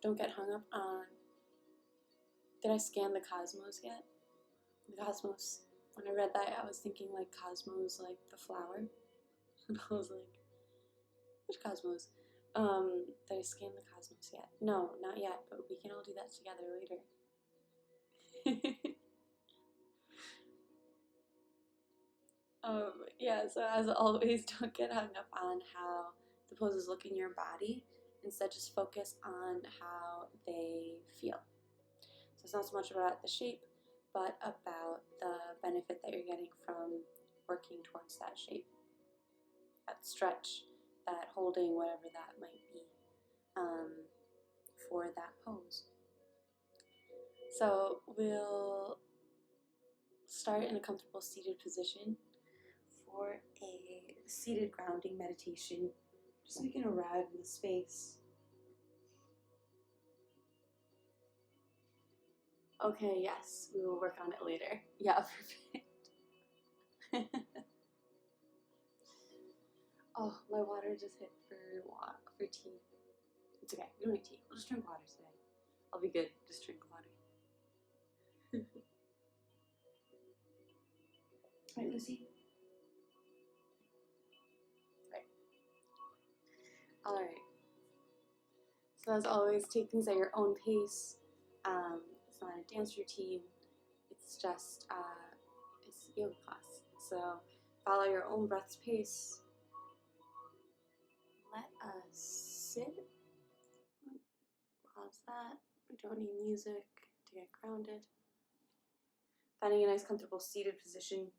don't get hung up on, did I scan the cosmos yet? The cosmos. When I read that, I was thinking like cosmos, like the flower. And I was like, which cosmos? Did I scan the cosmos yet? No, not yet, but we can all do that together later. Yeah, so as always, don't get hung up on how the poses look in your body. Instead, just focus on how they feel. So it's not so much about the shape, but about the benefit that you're getting from working towards that shape, that stretch, that holding, whatever that might be for that pose. So we'll start in a comfortable seated position for a seated grounding meditation, just so we can arrive in the space. Okay, yes, we will work on it later. Yeah, perfect. Oh, my water just hit for tea. It's okay, we don't need tea. We'll just drink water today. I'll be good, just drink water. Right, Lucy? Right. Alright. So as always, take things at your own pace. It's not a dance routine. It's just, it's a yoga class. So follow your own breath's pace. Let us sit. Pause that. We don't need music to get grounded. Finding a nice comfortable seated position.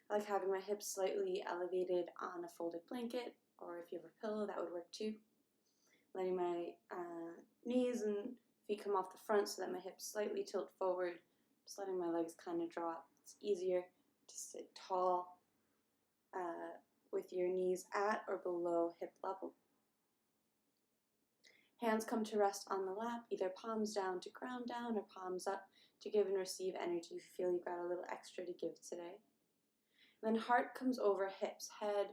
I like having my hips slightly elevated on a folded blanket, or if you have a pillow, that would work too. Letting my knees and feet come off the front so that my hips slightly tilt forward. Just letting my legs kind of drop. It's easier to sit tall with your knees at or below hip level. Hands come to rest on the lap, either palms down to ground down or palms up to give and receive energy if you feel you've got a little extra to give today. And then heart comes over hips, head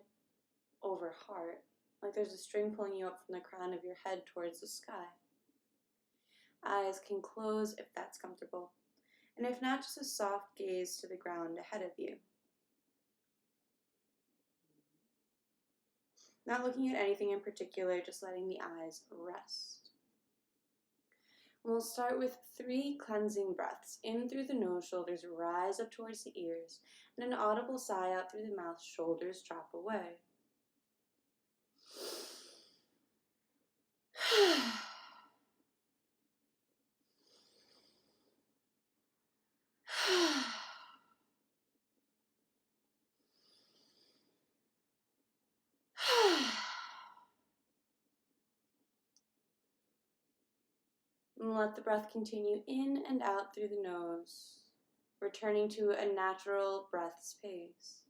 over heart, like there's a string pulling you up from the crown of your head towards the sky. Eyes can close if that's comfortable, and if not, just a soft gaze to the ground ahead of you. Not looking at anything in particular, just letting the eyes rest. We'll start with 3 cleansing breaths. In through the nose, shoulders rise up towards the ears, and an audible sigh out through the mouth, shoulders drop away. And let the breath continue in and out through the nose, returning to a natural breath's pace.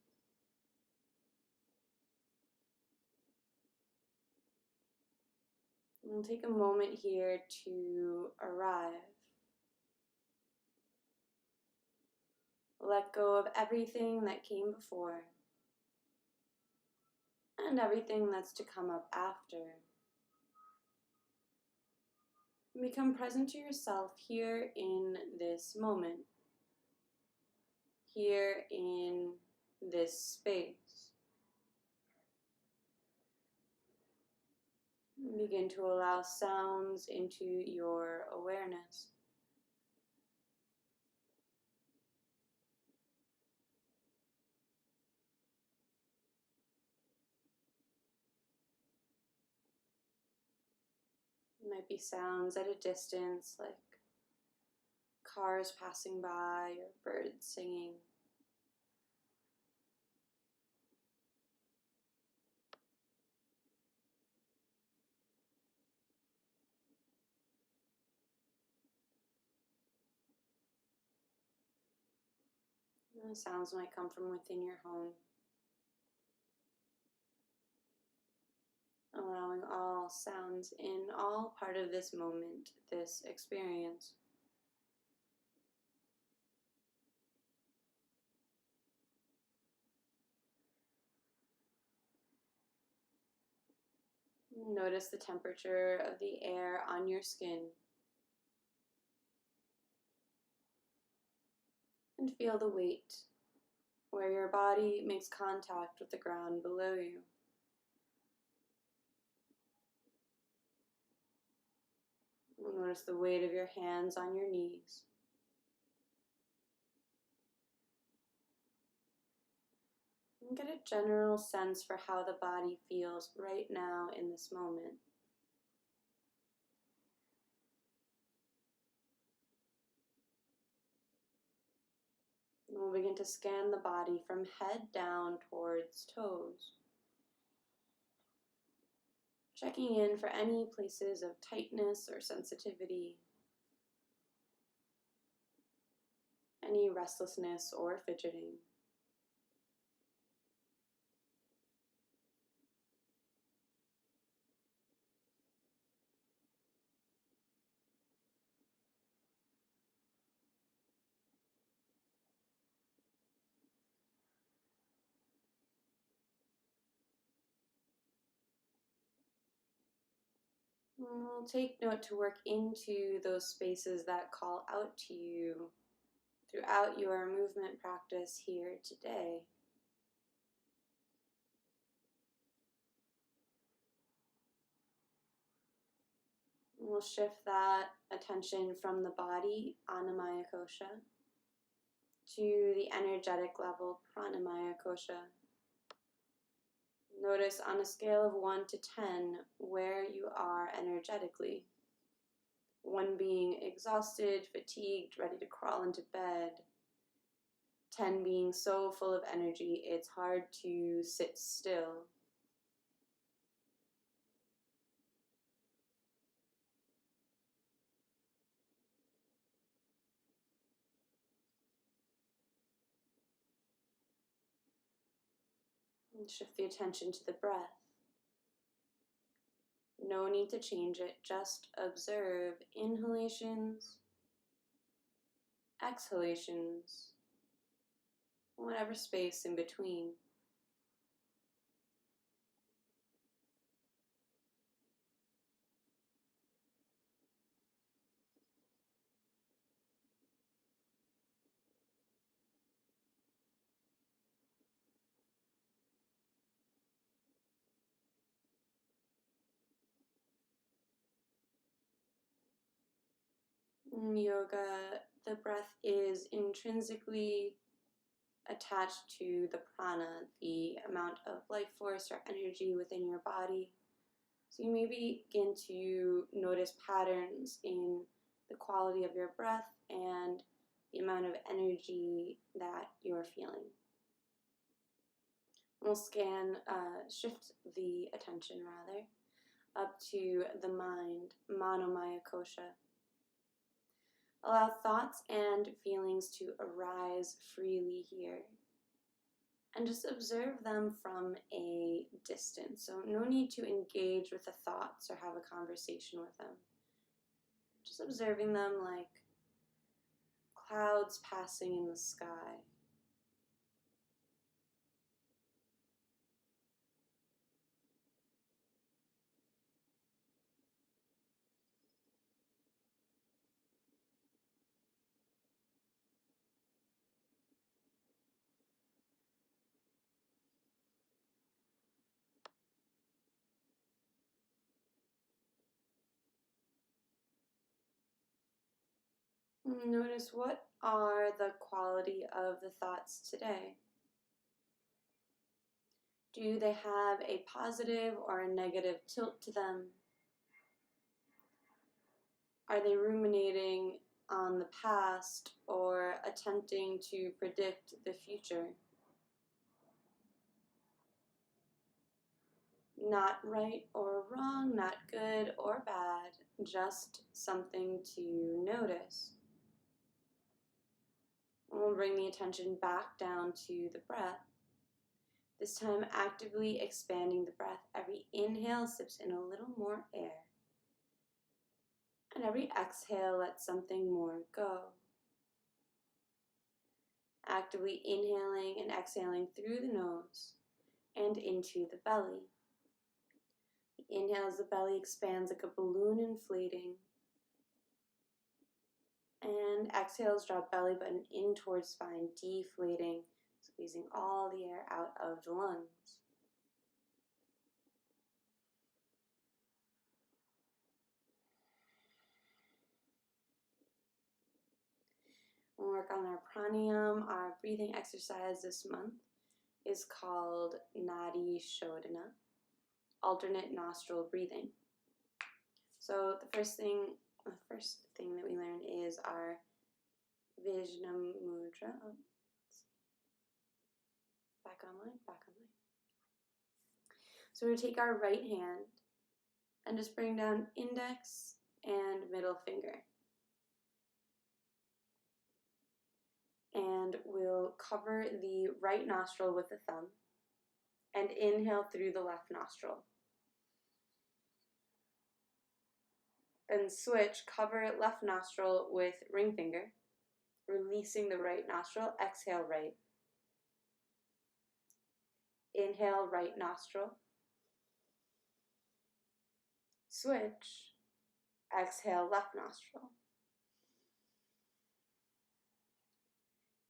We'll take a moment here to arrive. Let go of everything that came before and everything that's to come up after. Become present to yourself here in this moment, here in this space. Begin to allow sounds into your awareness. It might be sounds at a distance, like cars passing by or birds singing. The sounds might come from within your home. Allowing all sounds in, all part of this moment, this experience. Notice the temperature of the air on your skin. And feel the weight where your body makes contact with the ground below you. Notice the weight of your hands on your knees. And get a general sense for how the body feels right now in this moment. And we'll begin to scan the body from head down towards toes, checking in for any places of tightness or sensitivity, any restlessness or fidgeting. And we'll take note to work into those spaces that call out to you throughout your movement practice here today. We'll shift that attention from the body, Annamaya Kosha, to the energetic level, Pranamaya Kosha. Notice on a scale of 1 to 10 where you are energetically. 1 being exhausted, fatigued, ready to crawl into bed. 10 being so full of energy it's hard to sit still. And shift the attention to the breath. No need to change it, just observe inhalations, exhalations, whatever space in between. In yoga, the breath is intrinsically attached to the prana, the amount of life force or energy within your body. So you may begin to notice patterns in the quality of your breath and the amount of energy that you're feeling. We'll shift the attention up to the mind, Manomaya Kosha. Allow thoughts and feelings to arise freely here. And just observe them from a distance. So no need to engage with the thoughts or have a conversation with them. Just observing them like clouds passing in the sky. Notice what are the quality of the thoughts today. Do they have a positive or a negative tilt to them? Are they ruminating on the past or attempting to predict the future? Not right or wrong, not good or bad, just something to notice. And we'll bring the attention back down to the breath. This time actively expanding the breath. Every inhale sips in a little more air. And every exhale lets something more go. Actively inhaling and exhaling through the nose and into the belly. Inhale as the belly expands like a balloon inflating. And exhale as drop belly button in towards spine, deflating, squeezing all the air out of the lungs. We'll work on our pranayama. Our breathing exercise this month is called Nadi Shodhana, alternate nostril breathing. So the first thing that we learn is our Vijna Mudra. Oh, back online. So we take our right hand and just bring down index and middle finger. And we'll cover the right nostril with the thumb and inhale through the left nostril. Then switch, cover left nostril with ring finger, releasing the right nostril, exhale right. Inhale right nostril. Switch, exhale left nostril.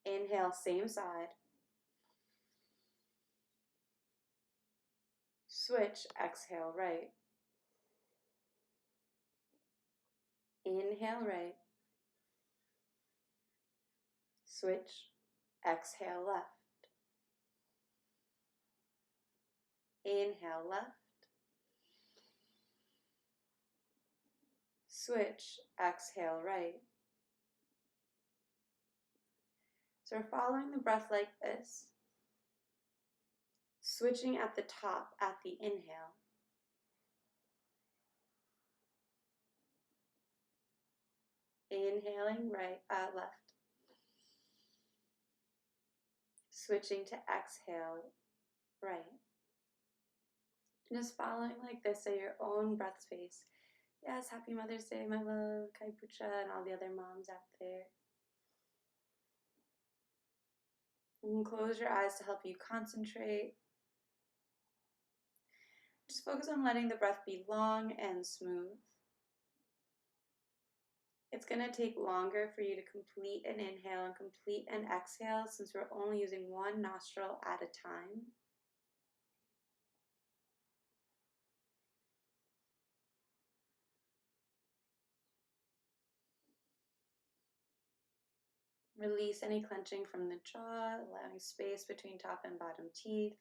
Inhale same side. Switch, exhale right. Inhale right. Switch, exhale left. Inhale left. Switch, exhale right. So we're following the breath like this, switching at the top at the inhale. Inhaling right, left. Switching to exhale right. Just following like this at your own breath space. Yes, happy Mother's Day, my love, Kai Pucha, and all the other moms out there. You can close your eyes to help you concentrate. Just focus on letting the breath be long and smooth. It's going to take longer for you to complete an inhale and complete an exhale since we're only using one nostril at a time. Release any clenching from the jaw, allowing space between top and bottom teeth.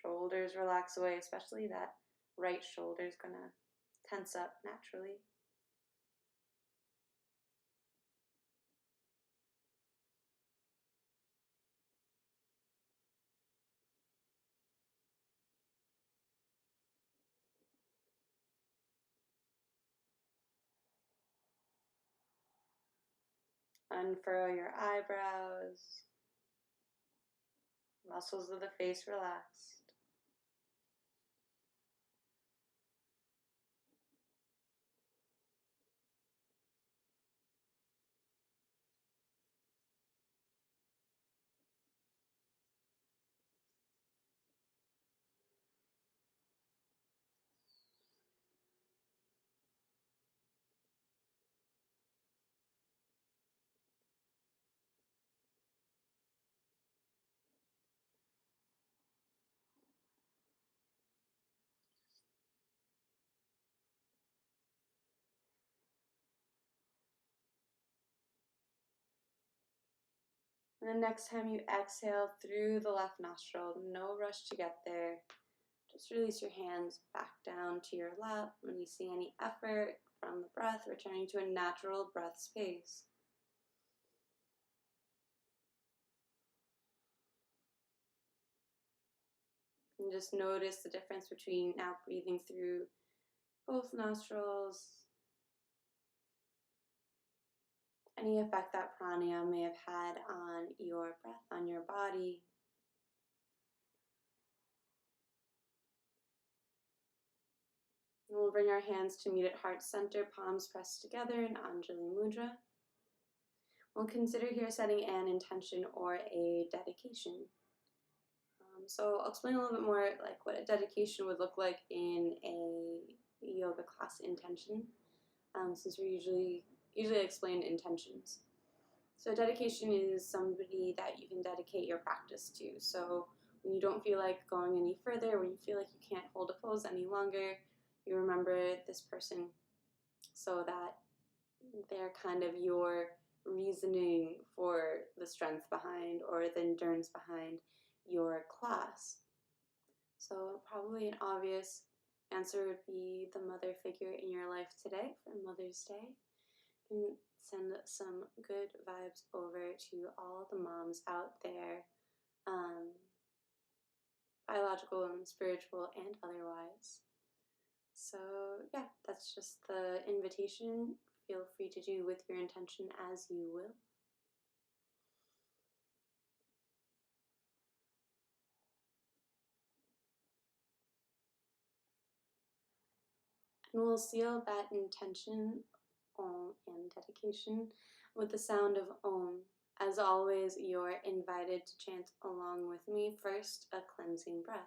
Shoulders relax away, especially that right shoulder is going to tense up naturally. Unfurrow your eyebrows. Muscles of the face relaxed. And then next time you exhale through the left nostril, no rush to get there. Just release your hands back down to your lap. When you see any effort from the breath, returning to a natural breath space. And just notice the difference between now breathing through both nostrils. Any effect that pranayama may have had on your breath, on your body. And we'll bring our hands to meet at heart center, palms pressed together in Anjali Mudra. We'll consider here setting an intention or a dedication. So I'll explain a little bit more like what a dedication would look like in a yoga class intention, since we usually explain intentions. So dedication is somebody that you can dedicate your practice to. So when you don't feel like going any further, when you feel like you can't hold a pose any longer, you remember this person so that they're kind of your reasoning for the strength behind or the endurance behind your class. So probably an obvious answer would be the mother figure in your life today for Mother's Day. And send some good vibes over to all the moms out there, biological and spiritual and otherwise. So yeah, that's just the invitation. Feel free to do with your intention as you will. And we'll seal that intention and dedication with the sound of Om. As always, you're invited to chant along with me. First, a cleansing breath.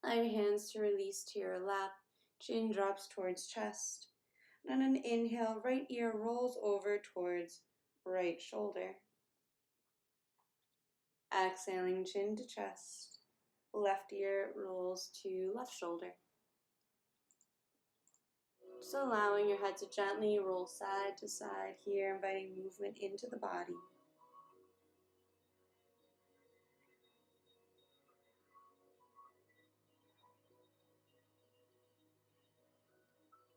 Allow your hands to release to your lap, chin drops towards chest. And on an inhale, right ear rolls over towards right shoulder. Exhaling, chin to chest. Left ear rolls to left shoulder. Just allowing your head to gently roll side to side here, inviting movement into the body.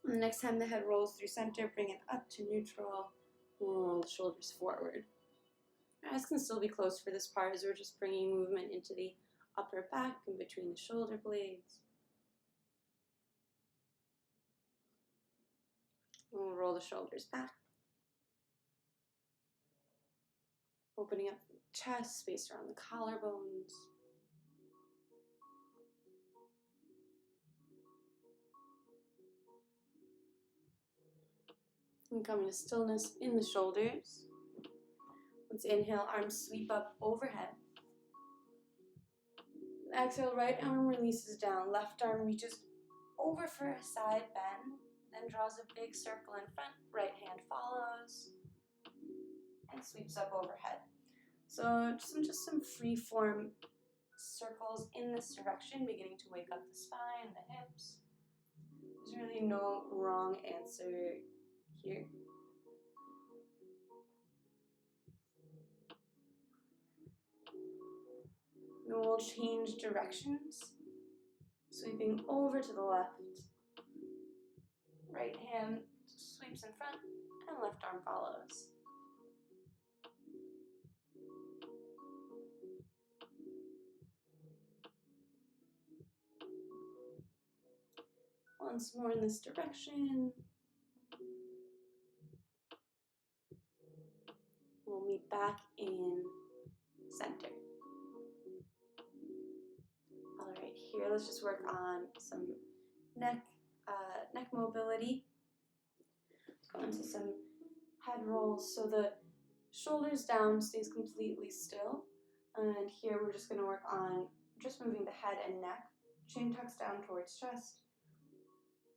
And the next time the head rolls through center, bring it up to neutral. Roll the shoulders forward. Eyes can still be closed for this part as we're just bringing movement into the upper back and between the shoulder blades. We'll roll the shoulders back. Opening up the chest, space around the collarbones. And coming to stillness in the shoulders. Let's inhale, arms sweep up overhead. Exhale, right arm releases down, left arm reaches over for a side bend, then draws a big circle in front, right hand follows, and sweeps up overhead. So just some free form circles in this direction, beginning to wake up the spine, the hips. There's really no wrong answer here. Then we'll change directions, sweeping over to the left. Right hand sweeps in front, and left arm follows. Once more in this direction. We'll meet back in center. All right, here let's just work on some neck mobility. Go into some head rolls so the shoulders down stays completely still. And here we're just going to work on just moving the head and neck. Chin tucks down towards chest.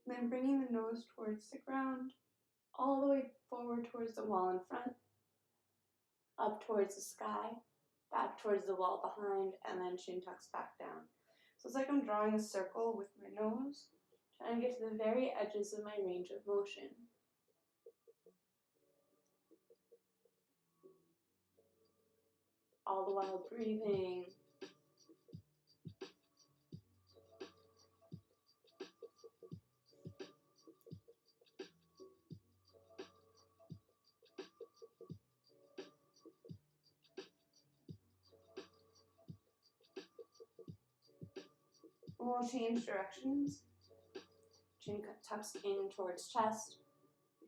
Then bringing the nose towards the ground, all the way forward towards the wall in front, up towards the sky, back towards the wall behind, and then chin tucks back down. So it's like I'm drawing a circle with my nose, trying to get to the very edges of my range of motion. All the while breathing. We'll change directions. Chin tucks in towards chest,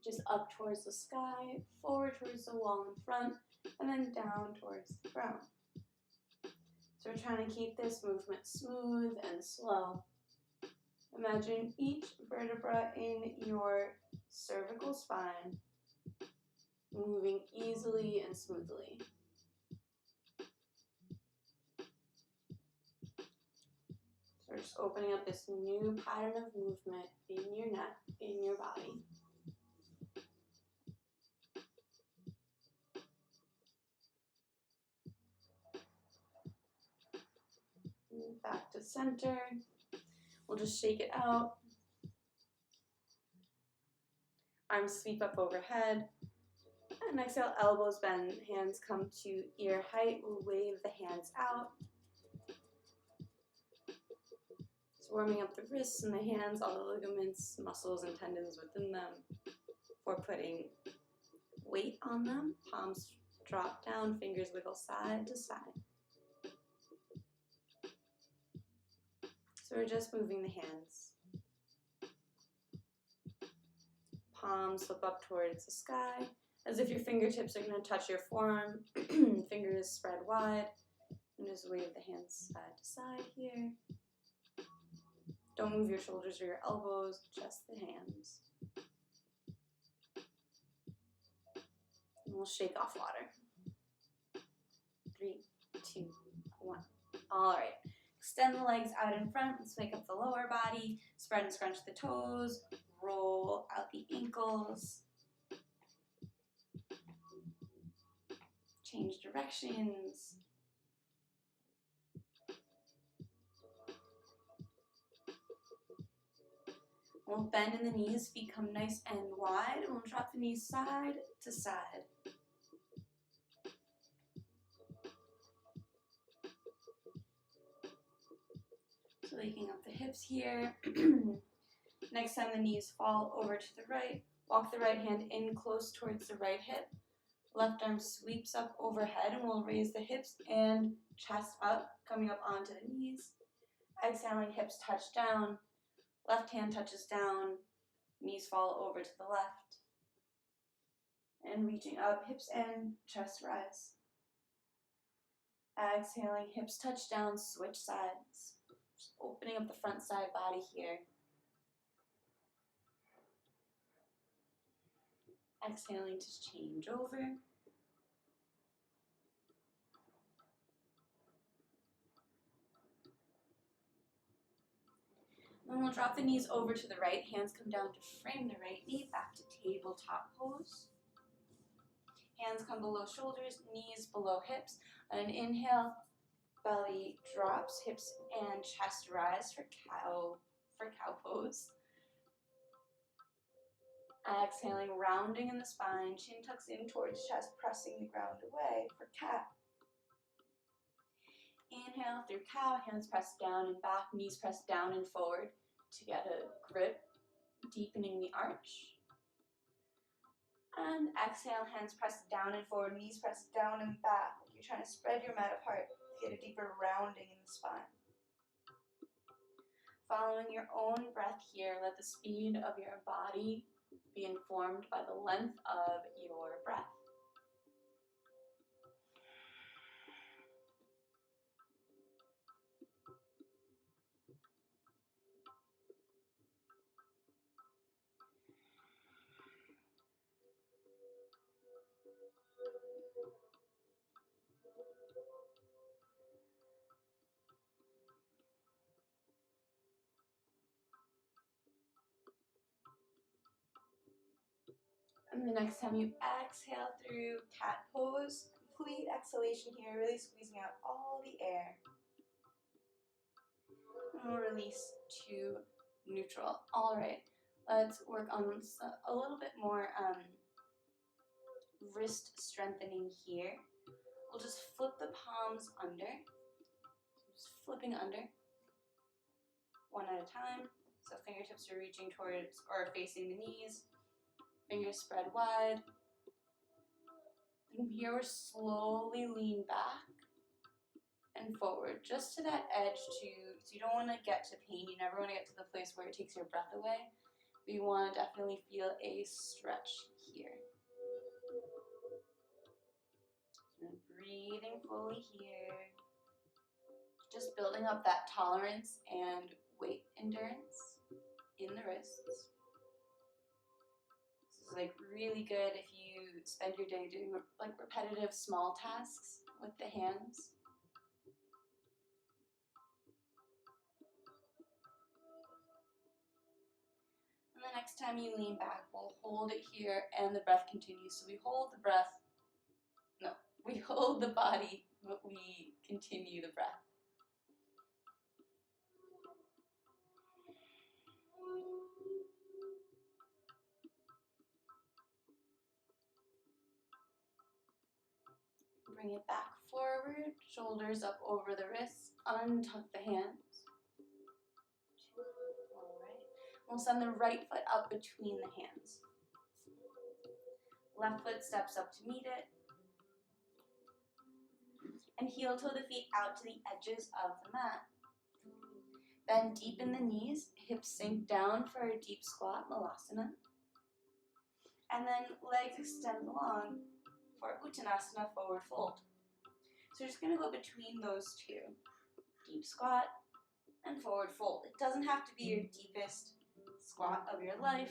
just up towards the sky, forward towards the wall in front, and then down towards the ground. So we're trying to keep this movement smooth and slow. Imagine each vertebra in your cervical spine moving easily and smoothly. So we're just opening up this new pattern of movement in your neck, in your body. Back to center. We'll just shake it out. Arms sweep up overhead. And exhale, elbows bend, hands come to ear height. We'll wave the hands out. It's warming up the wrists and the hands, all the ligaments, muscles, and tendons within them. We're putting weight on them. Palms drop down, fingers wiggle side to side. So we're just moving the hands. Palms look up towards the sky, as if your fingertips are going to touch your forearm. Fingers spread wide. And just wave the hands side to side here. Don't move your shoulders or your elbows, just the hands. And we'll shake off water. 3, 2, 1. All right. Extend the legs out in front. Let's wake up the lower body. Spread and scrunch the toes. Roll out the ankles. Change directions. We'll bend in the knees, feet come nice and wide. We'll drop the knees side to side. So waking up the hips here. Next time the knees fall over to the right, walk the right hand in close towards the right hip. Left arm sweeps up overhead and we'll raise the hips and chest up, coming up onto the knees. Exhaling, hips touch down. Left hand touches down. Knees fall over to the left. And reaching up, hips in, chest rise. Exhaling, hips touch down, switch sides. Just opening up the front side body here. Exhaling to change over. Then we'll drop the knees over to the right. Hands come down to frame the right knee. Back to tabletop pose. Hands come below shoulders, knees below hips. On an inhale, belly drops, hips and chest rise for cow pose. Exhaling, rounding in the spine, chin tucks in towards chest, pressing the ground away for cat. Inhale through cow, hands pressed down and back, knees pressed down and forward to get a grip, deepening the arch. And exhale, hands pressed down and forward, knees pressed down and back. You're trying to spread your mat apart to get a deeper rounding in the spine. Following your own breath here, let the speed of your body be informed by the length of your breath. And the next time you exhale through cat pose, complete exhalation here, really squeezing out all the air. And we'll release to neutral. All right, let's work on a little bit more wrist strengthening here. We'll just flip the palms under, just flipping under, one at a time. So fingertips are reaching towards or facing the knees. Fingers spread wide. And here we're slowly lean back and forward, just to that edge too. So you don't want to get to pain. You never want to get to the place where it takes your breath away. But you want to definitely feel a stretch here. So breathing fully here. Just building up that tolerance and weight endurance in the wrists. This is like really good if you spend your day doing like repetitive small tasks with the hands. And the next time you lean back, we'll hold it here and the breath continues. So we hold the breath, no, we hold the body, but we continue the breath. Bring it back forward, shoulders up over the wrists, untuck the hands. All right. We'll send the right foot up between the hands. Left foot steps up to meet it. And heel toe the feet out to the edges of the mat. Bend deep in the knees, hips sink down for a deep squat, malasana. And then legs extend long for uttanasana, forward fold. So you're just going to go between those two. Deep squat and forward fold. It doesn't have to be your deepest squat of your life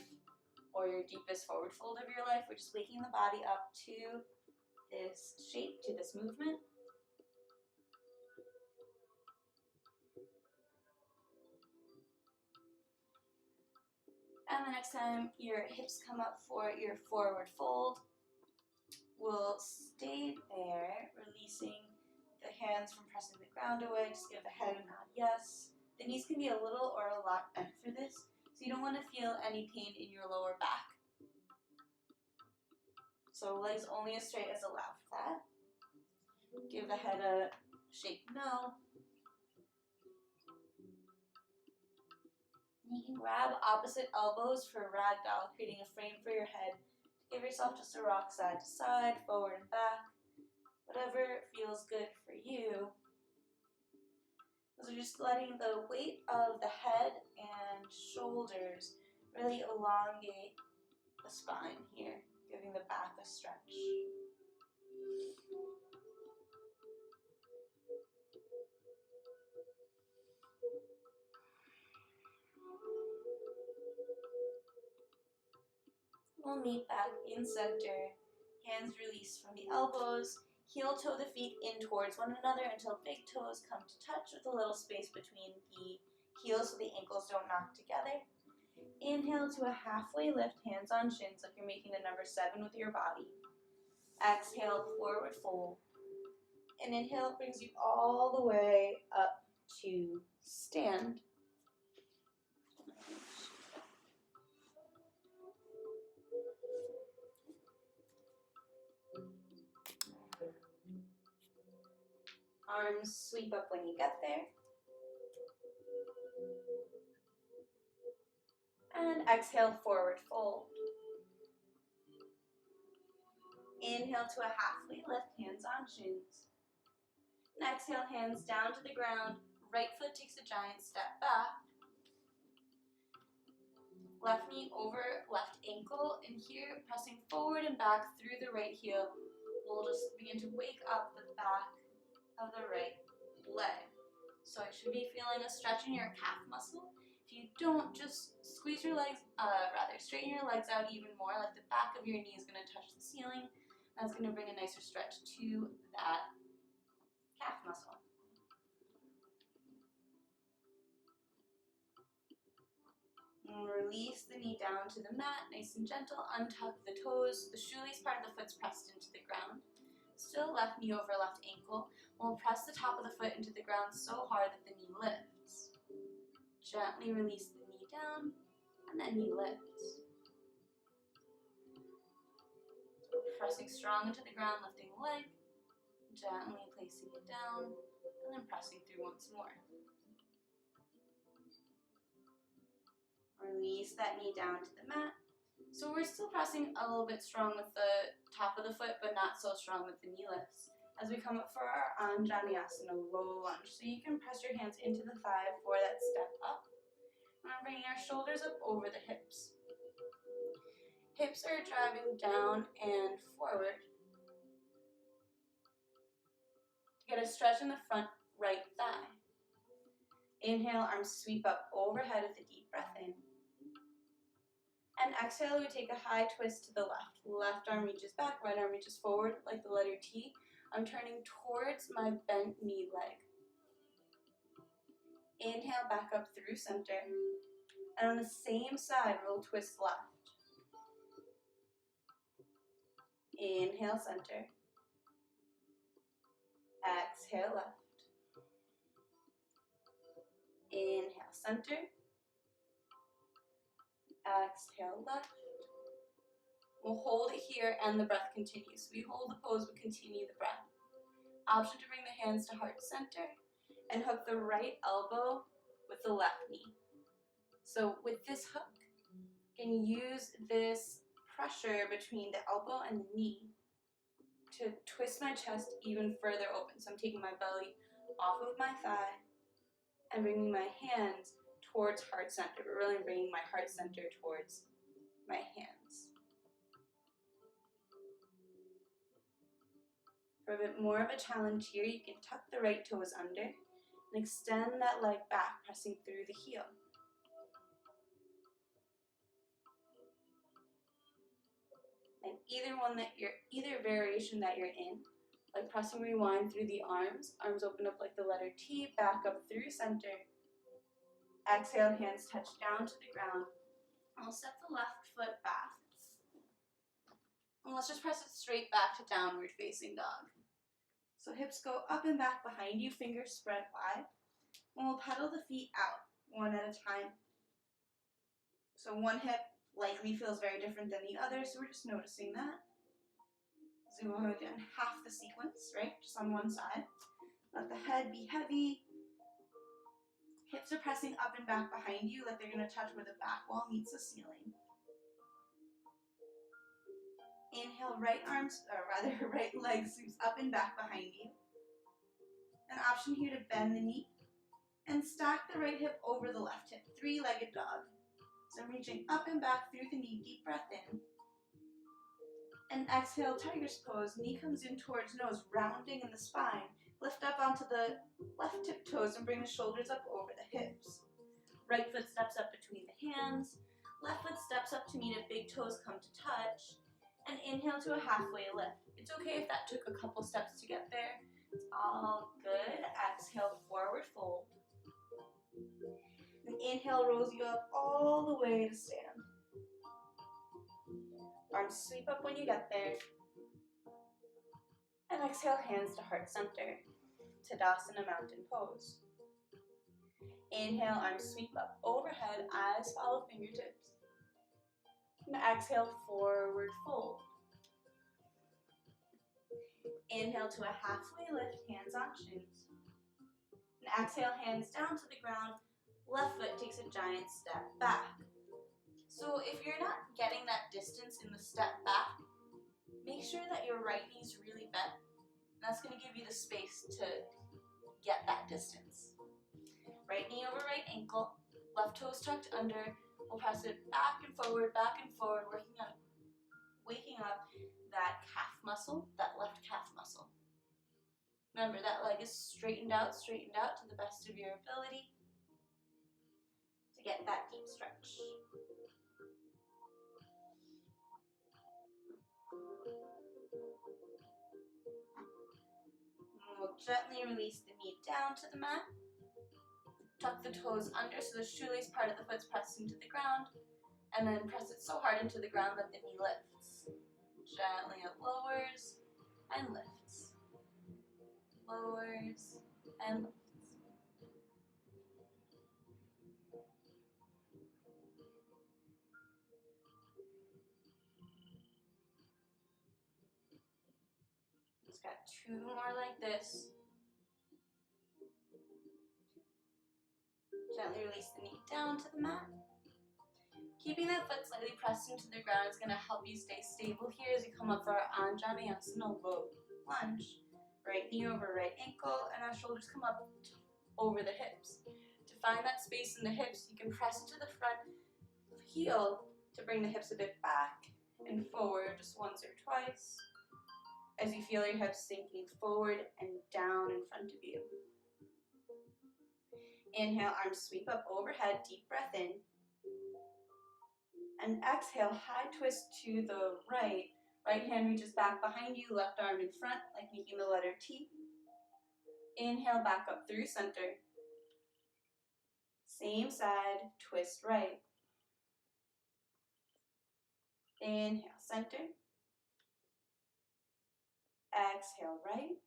or your deepest forward fold of your life. We're just waking the body up to this shape, to this movement. And the next time your hips come up for your forward fold, we'll stay there, releasing the hands from pressing the ground away. Just give the head a nod yes. The knees can be a little or a lot bent for this, so you don't want to feel any pain in your lower back. So legs only as straight as allowed for that. Give the head a shake no. You can grab opposite elbows for ragdoll, creating a frame for your head. Give yourself just a rock side to side, forward and back, whatever feels good for you. So just letting the weight of the head and shoulders really elongate the spine here, giving the back a stretch. We'll meet back in center, hands release from the elbows, heel toe the feet in towards one another until big toes come to touch with a little space between the heels so the ankles don't knock together. Inhale to a halfway lift, hands on shins like you're making the number 7 with your body. Exhale, forward fold. And inhale brings you all the way up to stand. Arms sweep up when you get there. And exhale, forward fold. Inhale to a halfway lift, hands on shins. And exhale, hands down to the ground. Right foot takes a giant step back. Left knee over left ankle. And here, pressing forward and back through the right heel, we'll just begin to wake up the back of the right leg. So you should be feeling a stretch in your calf muscle. If you don't, just squeeze your legs, straighten your legs out even more, like the back of your knee is going to touch the ceiling. That's going to bring a nicer stretch to that calf muscle. And release the knee down to the mat, nice and gentle, untuck the toes. The shoelace part of the foot's pressed into the ground. Still left knee over left ankle. We'll press the top of the foot into the ground so hard that the knee lifts. Gently release the knee down, and then knee lifts. Pressing strong into the ground, lifting the leg, gently placing it down, and then pressing through once more. Release that knee down to the mat. So we're still pressing a little bit strong with the top of the foot, but not so strong that the knee lifts. as we come up for our asana, low lunge. So you can press your hands into the thigh for that step up. And I'm bringing our shoulders up over the hips. Hips are driving down and forward. Get a stretch in the front right thigh. Inhale, arms sweep up overhead with a deep breath in. And exhale, we take a high twist to the left. Left arm reaches back, right arm reaches forward like the letter T. I'm turning towards my bent knee leg. Inhale, back up through center. And on the same side, we'll twist left. Inhale, center. Exhale, left. Inhale, center. Exhale, left. We'll hold it here and the breath continues. We hold the pose, we continue the breath. Option to bring the hands to heart center and hook the right elbow with the left knee. So with this hook, you can use this pressure between the elbow and the knee to twist my chest even further open. So I'm taking my belly off of my thigh and bringing my hands towards heart center, but really bringing my heart center towards my hands. For a bit more of a challenge here, you can tuck the right toes under and extend that leg back, pressing through the heel. And either variation that you're in, like pressing rewind through the arms open up like the letter T, back up through center. Exhale, hands touch down to the ground. I'll step the left foot back. And let's just press it straight back to downward facing dog. So hips go up and back behind you, fingers spread wide. And we'll pedal the feet out, one at a time. So one hip likely feels very different than the other, so we're just noticing that. So we'll go down half the sequence, right? Just on one side. Let the head be heavy. Hips are pressing up and back behind you like they're going to touch where the back wall meets the ceiling. Inhale, right leg sweeps up and back behind you. An option here to bend the knee and stack the right hip over the left hip, three-legged dog. So I'm reaching up and back through the knee, deep breath in. And exhale, tiger's pose, knee comes in towards nose, rounding in the spine. Lift up onto the left tip toes and bring the shoulders up over the hips. Right foot steps up between the hands. Left foot steps up to meet it, big toes come to touch. And inhale to a halfway lift. It's okay if that took a couple steps to get there. It's all good. Exhale, forward fold. And inhale rolls you up all the way to stand. Arms sweep up when you get there. And exhale, hands to heart center. Tadasana, mountain pose. Inhale, arms sweep up overhead, eyes follow fingertips. And exhale, forward fold. Inhale to a halfway lift, hands on shins. And exhale, hands down to the ground. Left foot takes a giant step back. So if you're not getting that distance in the step back, make sure that your right knee is really bent. And that's going to give you the space to get that distance. Right knee over right ankle, left toes tucked under. We'll press it back and forward, waking up that calf muscle, that left calf muscle. Remember, that leg is straightened out to the best of your ability to get that deep stretch. And we'll gently release the knee down to the mat. Tuck the toes under so the shoelace part of the foot's pressed into the ground, and then press it so hard into the ground that the knee lifts. Gently it lowers and lifts. Lowers and lifts. Just got two more like this. Gently release the knee down to the mat. Keeping that foot slightly pressed into the ground is going to help you stay stable here as you come up for our Anjaneyasana low lunge. Right knee over right ankle, and our shoulders come up over the hips. To find that space in the hips, you can press into the front heel to bring the hips a bit back and forward just once or twice as you feel your hips sinking forward and down in front of you. Inhale, arms sweep up overhead, deep breath in. And exhale, high twist to the right. Right hand reaches back behind you, left arm in front, like making the letter T. Inhale, back up through center. Same side, twist right. Inhale, center. Exhale, right.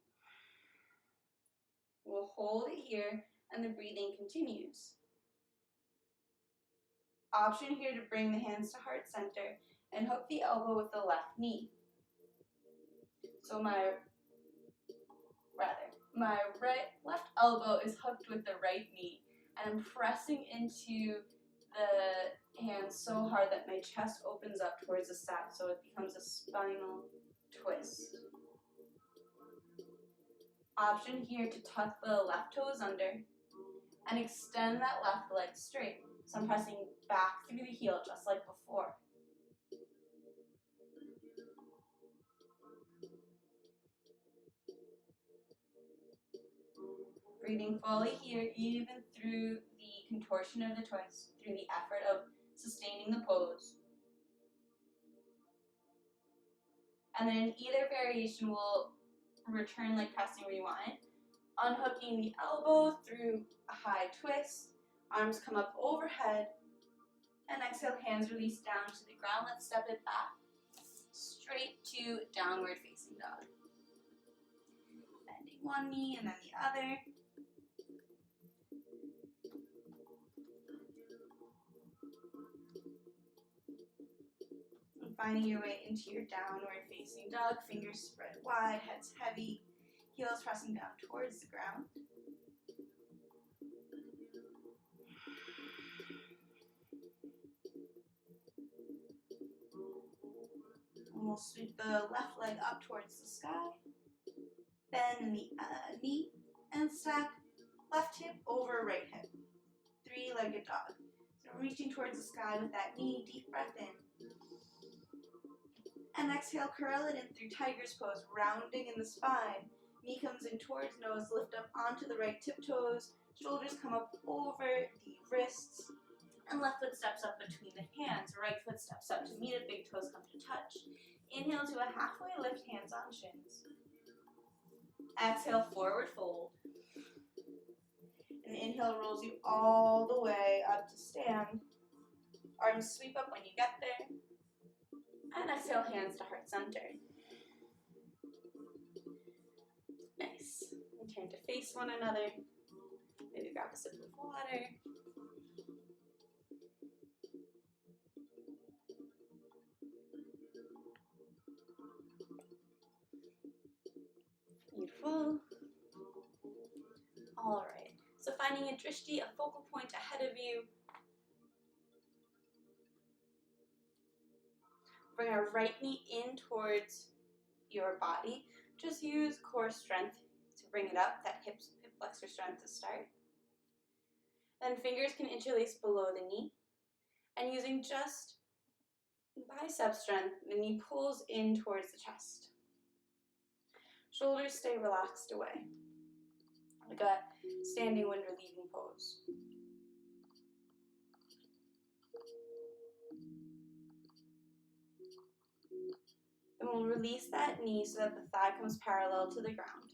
We'll hold it here, and the breathing continues. Option here to bring the hands to heart center and hook the elbow with the left knee. So my left elbow is hooked with the right knee, and I'm pressing into the hands so hard that my chest opens up towards the side, so it becomes a spinal twist. Option here to tuck the left toes under and extend that left leg straight. So I'm pressing back through the heel just like before. Breathing fully here, even through the contortion of the twist, through the effort of sustaining the pose. And then in either variation, we'll return like pressing where you want it. Unhooking the elbow through a high twist, arms come up overhead, and exhale, hands release down to the ground. Let's step it back, straight to downward facing dog. Bending one knee and then the other. And finding your way into your downward facing dog, fingers spread wide, head's heavy, heels pressing down towards the ground. And we'll sweep the left leg up towards the sky. Bend the knee and stack left hip over right hip. Three-legged dog. So reaching towards the sky with that knee, deep breath in. And exhale, curl it in through tiger's pose, rounding in the spine. Knee comes in towards nose, lift up onto the right tiptoes. Shoulders come up over the wrists. And left foot steps up between the hands. Right foot steps up to meet it, big toes come to touch. Inhale to a halfway lift, hands on shins. Exhale, forward fold. And inhale rolls you all the way up to stand. Arms sweep up when you get there. And exhale, hands to heart center. Nice. And turn to face one another. Maybe grab a sip of water. Beautiful. All right. So finding a drishti, a focal point ahead of you. Bring our right knee in towards your body. Just use core strength to bring it up, that hip flexor strength to start. Then fingers can interlace below the knee. And using just bicep strength, the knee pulls in towards the chest. Shoulders stay relaxed away, like a standing wind relieving pose. And we'll release that knee so that the thigh comes parallel to the ground.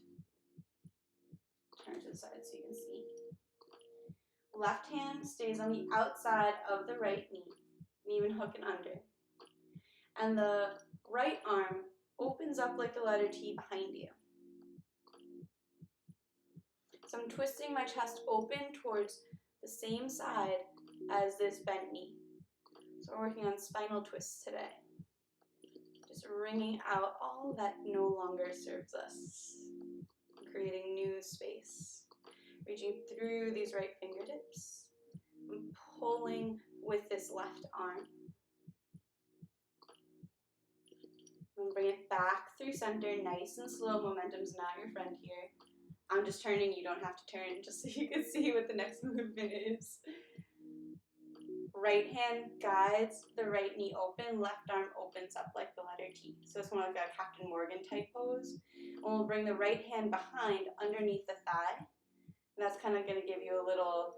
Turn to the side so you can see. Left hand stays on the outside of the right knee, and even hooking under. And the right arm opens up like the letter T behind you. So I'm twisting my chest open towards the same side as this bent knee. So we're working on spinal twists today. Just wringing out all that no longer serves us. Creating new space. Reaching through these right fingertips. And pulling with this left arm. And bring it back through center, nice and slow. Momentum's not your friend here. I'm just turning, you don't have to turn, just so you can see what the next movement is. Right hand guides the right knee open, left arm opens up like the letter T. So it's more like a Captain Morgan type pose. And we'll bring the right hand behind underneath the thigh. And that's kind of going to give you a little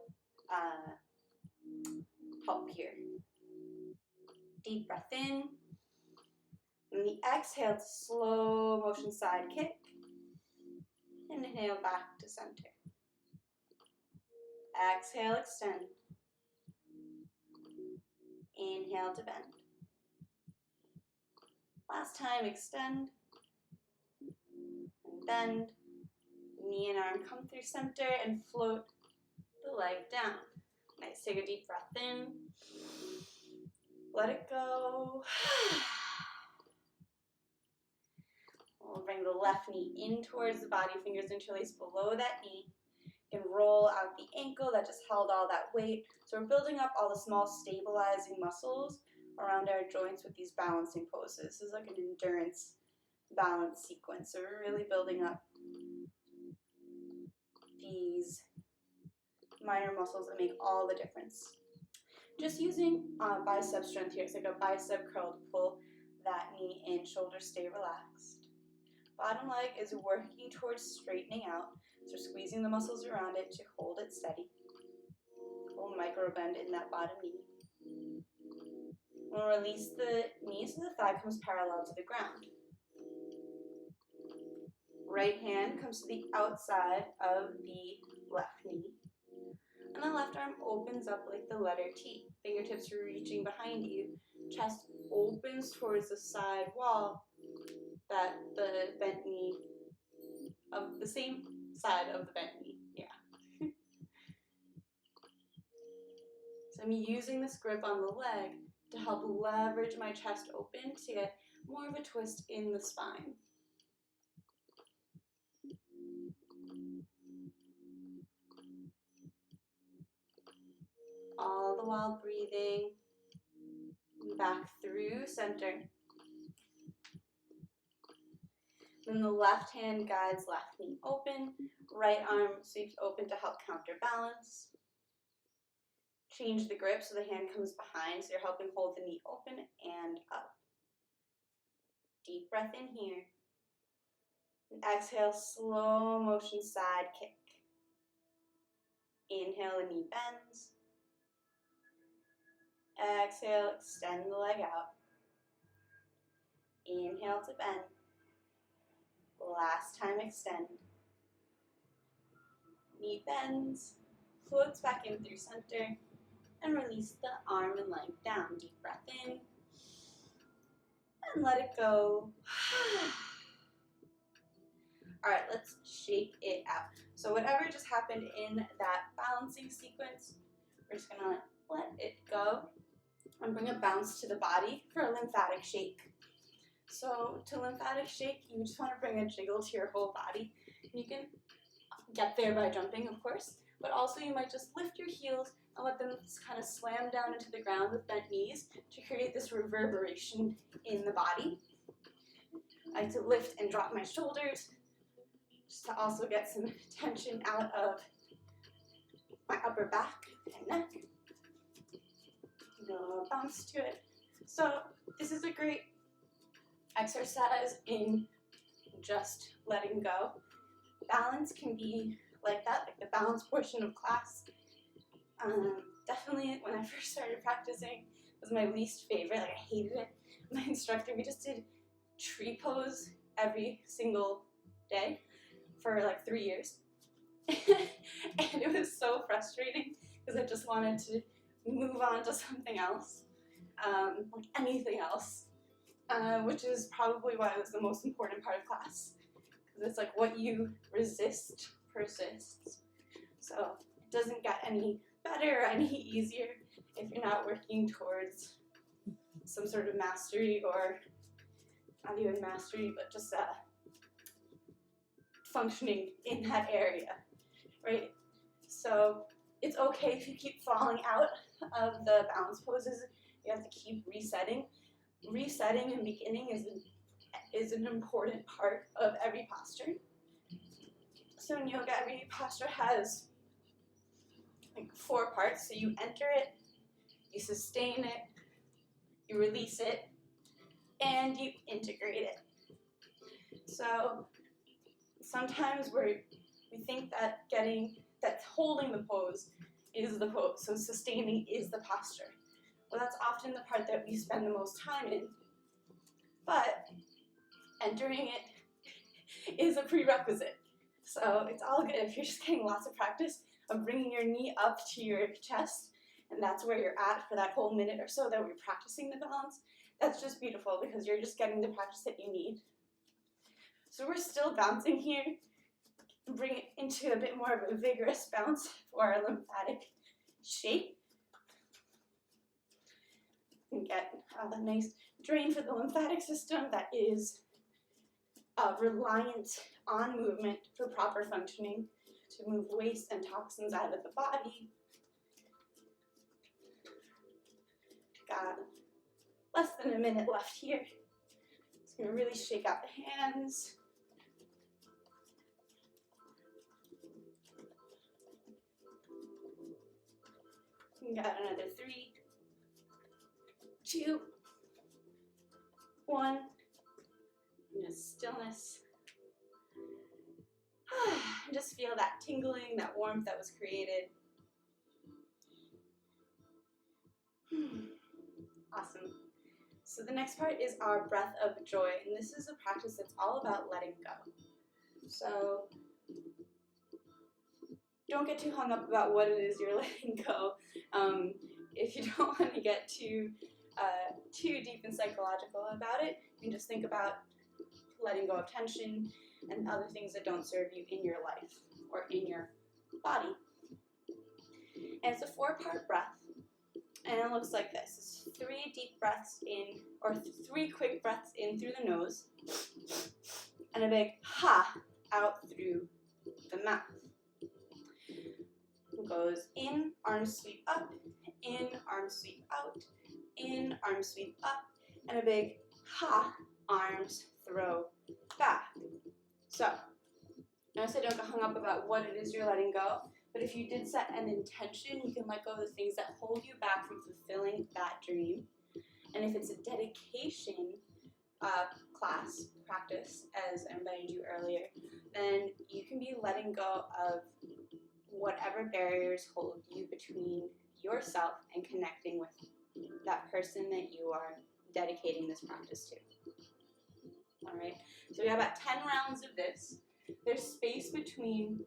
help here. Deep breath in. And the exhale to slow motion side kick. Inhale back to center. Exhale, extend. Inhale to bend. Last time, extend. And bend. Knee and arm come through center and float the leg down. Nice, take a deep breath in. Let it go. We'll bring the left knee in towards the body, fingers interlaced below that knee. You can roll out the ankle that just held all that weight. So we're building up all the small stabilizing muscles around our joints with these balancing poses. This is like an endurance balance sequence. So we're really building up these minor muscles that make all the difference. Just using bicep strength here. It's like a bicep curl to pull that knee in, shoulders stay relaxed. Bottom leg is working towards straightening out. So squeezing the muscles around it to hold it steady. We'll micro bend in that bottom knee. We'll release the knee so the thigh comes parallel to the ground. Right hand comes to the outside of the left knee. And the left arm opens up like the letter T. Fingertips are reaching behind you. Chest opens towards the side wall that the bent knee of the same side of the bent knee. Yeah. So I'm using this grip on the leg to help leverage my chest open to get more of a twist in the spine. All the while breathing back through center. Then the left hand guides left knee open, right arm sweeps open to help counterbalance. Change the grip so the hand comes behind, so you're helping hold the knee open and up. Deep breath in here. And exhale, slow motion side kick. Inhale, the knee bends. Exhale, extend the leg out. Inhale to bend. Last time, extend. Knee bends, floats back in through center, and release the arm and leg down. Deep breath in, and let it go. All right, let's shake it out. So whatever just happened in that balancing sequence, we're just gonna let it go and bring a bounce to the body for a lymphatic shake. So to lymphatic shake, you just want to bring a jiggle to your whole body. You can get there by jumping, of course, but also you might just lift your heels and let them kind of slam down into the ground with bent knees to create this reverberation in the body. I like to lift and drop my shoulders just to also get some tension out of my upper back and neck. Bounce to it. So this is a great exercise in just letting go. Balance can be like that, like the balance portion of class. Definitely when I first started practicing, it was my least favorite. Like I hated it. My instructor, we just did tree pose every single day for like 3 years. And it was so frustrating because I just wanted to move on to something else, like anything else. Which is probably why it was the most important part of class, because it's like what you resist persists. So it doesn't get any better or any easier if you're not working towards some sort of mastery, or not even mastery, but just functioning in that area, right? So it's okay if you keep falling out of the balance poses. You have to keep resetting. Resetting and beginning is is an important part of every posture. So in yoga, every posture has like 4 parts. So you enter it, you sustain it, you release it, and you integrate it. So sometimes we think that holding the pose is the pose, so sustaining is the posture. Well, that's often the part that we spend the most time in, but entering it is a prerequisite. So it's all good if you're just getting lots of practice of bringing your knee up to your chest, and that's where you're at for that whole minute or so that we're practicing the balance. That's just beautiful because you're just getting the practice that you need. So we're still bouncing here. Bring it into a bit more of a vigorous bounce for our lymphatic shape. And get a nice drain for the lymphatic system that is reliant on movement for proper functioning to move waste and toxins out of the body. Got less than a minute left here. It's going to really shake out the hands. We got another 3, 2, 1. And just stillness. Just feel that tingling, that warmth that was created. Awesome. So the next part is our breath of joy, and this is a practice that's all about letting go. So don't get too hung up about what it is you're letting go. If you don't want to get too deep and psychological about it, you can just think about letting go of tension and other things that don't serve you in your life or in your body. And it's a 4-part breath, and it looks like this. It's 3 deep breaths in, or 3 quick breaths in through the nose, and a big ha out through the mouth. It goes in, arms sweep up, in, arms sweep out, in, arms sweep up, and a big ha, arms throw back. So, notice I don't get hung up about what it is you're letting go, but if you did set an intention, you can let go of the things that hold you back from fulfilling that dream. And if it's a dedication class, practice, as I invited you earlier, then you can be letting go of whatever barriers hold you between yourself and connecting with that person that you are dedicating this practice to. All right, so we have about 10 rounds of this. There's space between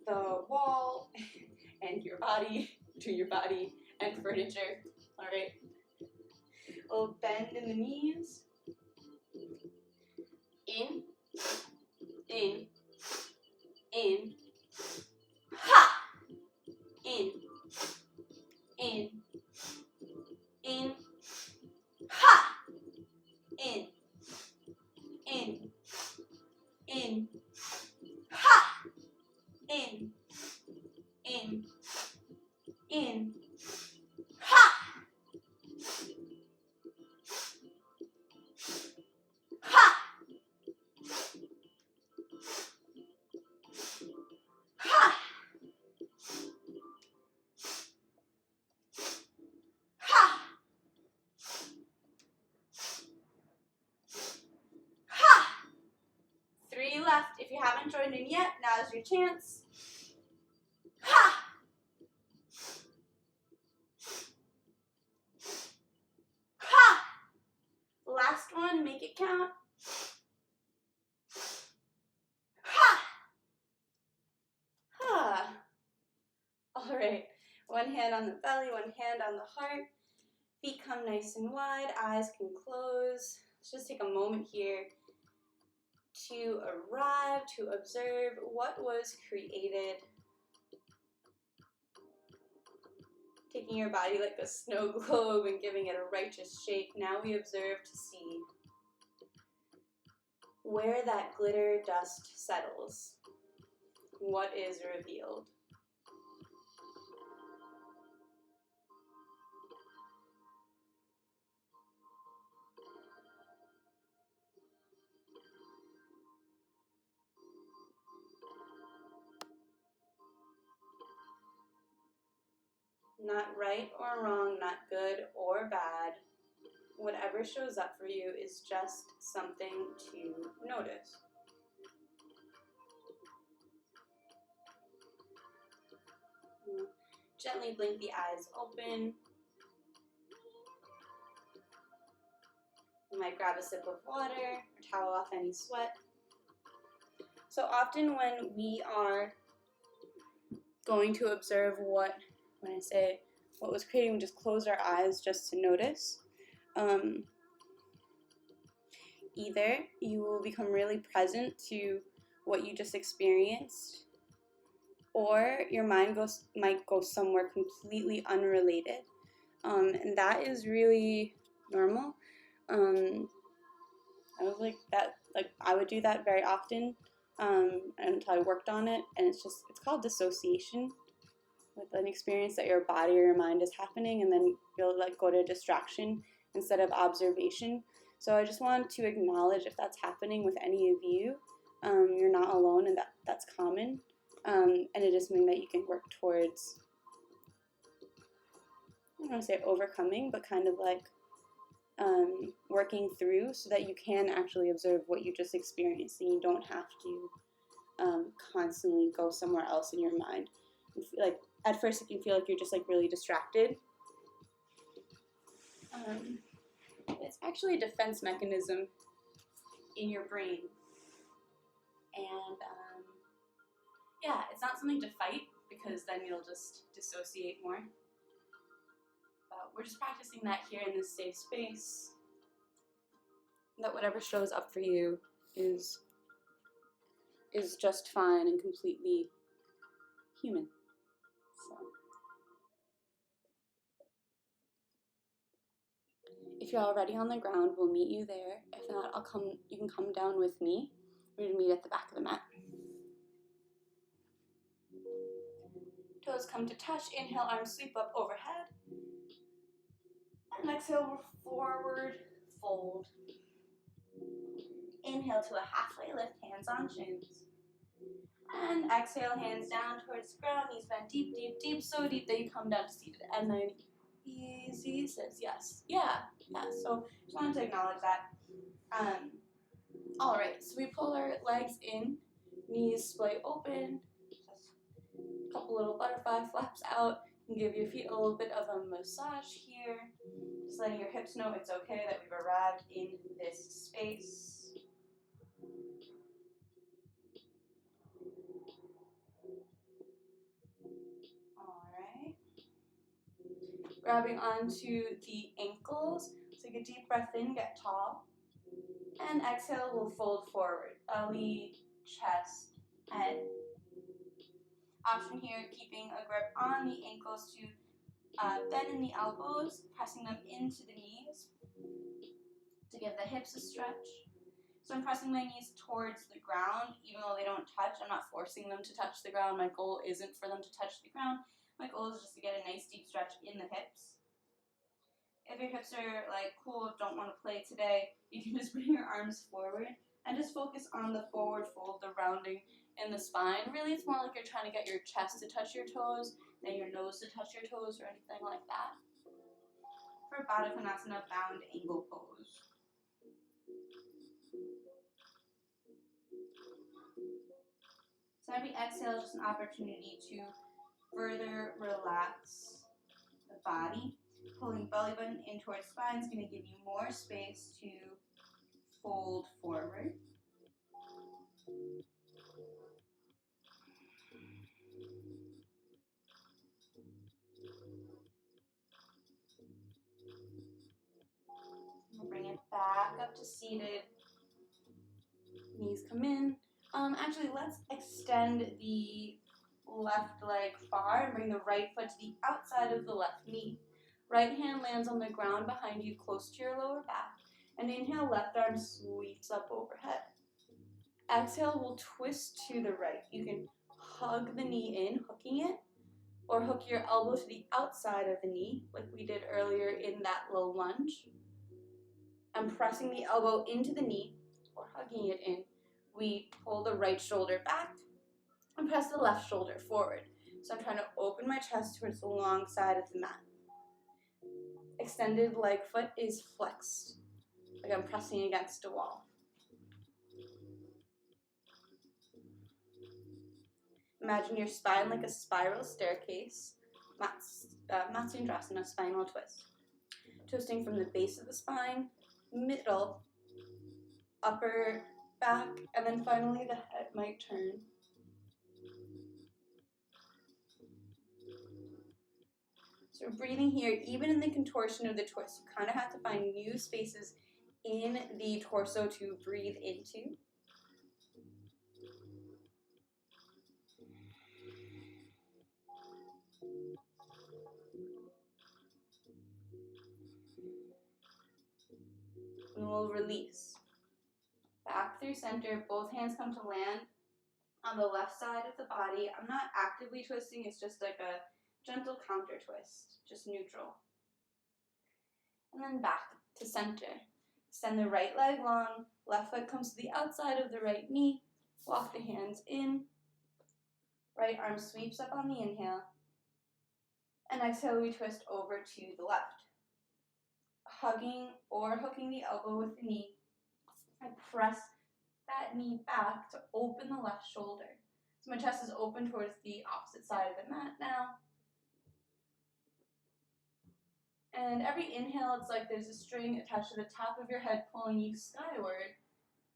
the wall and your body, between your body and furniture. All right, a little bend in the knees. In, in, in, ha, in, in, in, ha, in, ha, in, ha, ha, ha, ha, ha. 3 left. If you haven't joined in yet, now's your chance. Ha! Ha! Last one, make it count. Ha! Ha! All right. One hand on the belly, one hand on the heart. Feet come nice and wide, eyes can close. Let's just take a moment here to arrive, to observe what was created. Taking your body like a snow globe and giving it a righteous shake. Now we observe to see where that glitter dust settles. What is revealed. Not right or wrong, not good or bad. Whatever shows up for you is just something to notice. Gently blink the eyes open. You might grab a sip of water or towel off any sweat. So often when we are going to observe what was creating, we just close our eyes just to notice. Either you will become really present to what you just experienced, or your mind might go somewhere completely unrelated, and that is really normal. I was like that, like I would do that very often until I worked on it, and it's called dissociation, with an experience that your body or your mind is happening, and then you'll like go to distraction instead of observation. So I just wanted to acknowledge if that's happening with any of you, you're not alone, and that's common, and it is something that you can work towards. I don't want to say overcoming, but kind of like working through, so that you can actually observe what you just experienced, and you don't have to constantly go somewhere else in your mind. Like at first, it can feel like you're just like really distracted. It's actually a defense mechanism in your brain, and yeah, it's not something to fight, because then you'll just dissociate more. But we're just practicing that here in this safe space, that whatever shows up for you is just fine and completely human. So if you're already on the ground, we'll meet you there. If not, you can come down with me. We're gonna meet at the back of the mat. Toes come to touch. Inhale, arms sweep up overhead. And exhale, forward, fold. Inhale to a halfway lift, hands on shins. And exhale, hands down towards the ground, knees bend deep, deep, deep, so deep that you come down to seated. And then easy says yes. Yeah. So just wanted to acknowledge that. All right, so we pull our legs in, knees splay open, just a couple little butterfly flaps out, and give your feet a little bit of a massage here. Just letting your hips know it's okay that we've arrived in this space. Grabbing onto the ankles. Take a deep breath in, get tall. And exhale, we'll fold forward. Belly, chest, head. Option here, keeping a grip on the ankles to bend in the elbows, pressing them into the knees to give the hips a stretch. So I'm pressing my knees towards the ground, even though they don't touch. I'm not forcing them to touch the ground. My goal isn't for them to touch the ground. My goal is just to get a nice deep stretch in the hips. If your hips are like, cool, don't want to play today, you can just bring your arms forward and just focus on the forward fold, the rounding in the spine. Really, it's more like you're trying to get your chest to touch your toes than your nose to touch your toes or anything like that. For Baddha Konasana, bound angle pose. So every exhale is just an opportunity to further relax the body. Pulling belly button in towards spine is going to give you more space to fold forward. We'll bring it back up to seated. Knees come in. Actually, let's extend the left leg far and bring the right foot to the outside of the left knee. Right hand lands on the ground behind you, close to your lower back. And inhale, left arm sweeps up overhead. Exhale, we'll twist to the right. You can hug the knee in, hooking it, or hook your elbow to the outside of the knee, like we did earlier in that low lunge. And pressing the elbow into the knee, or hugging it in, we pull the right shoulder back and press the left shoulder forward. So I'm trying to open my chest towards the long side of the mat. Extended leg foot is flexed, like I'm pressing against a wall. Imagine your spine like a spiral staircase, Matsundrasana, spinal twist. Twisting from the base of the spine, middle, upper back, and then finally the head might turn. So we're breathing here, even in the contortion of the twist. You kind of have to find new spaces in the torso to breathe into. And we'll release. Back through center, both hands come to land on the left side of the body. I'm not actively twisting, it's just like a gentle counter twist, just neutral. And then back to center. Extend the right leg long, left foot comes to the outside of the right knee, walk the hands in, right arm sweeps up on the inhale, and exhale we twist over to the left. Hugging or hooking the elbow with the knee, I press that knee back to open the left shoulder. So my chest is open towards the opposite side of the mat now. And every inhale, it's like there's a string attached to the top of your head pulling you skyward.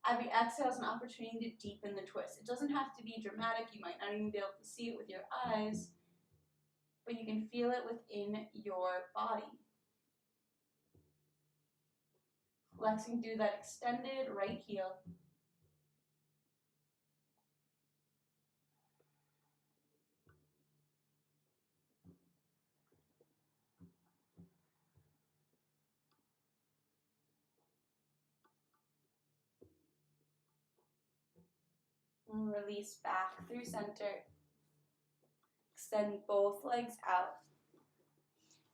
Every exhale is an opportunity to deepen the twist. It doesn't have to be dramatic. You might not even be able to see it with your eyes, but you can feel it within your body. Flexing through that extended right heel. And release back through center. Extend both legs out.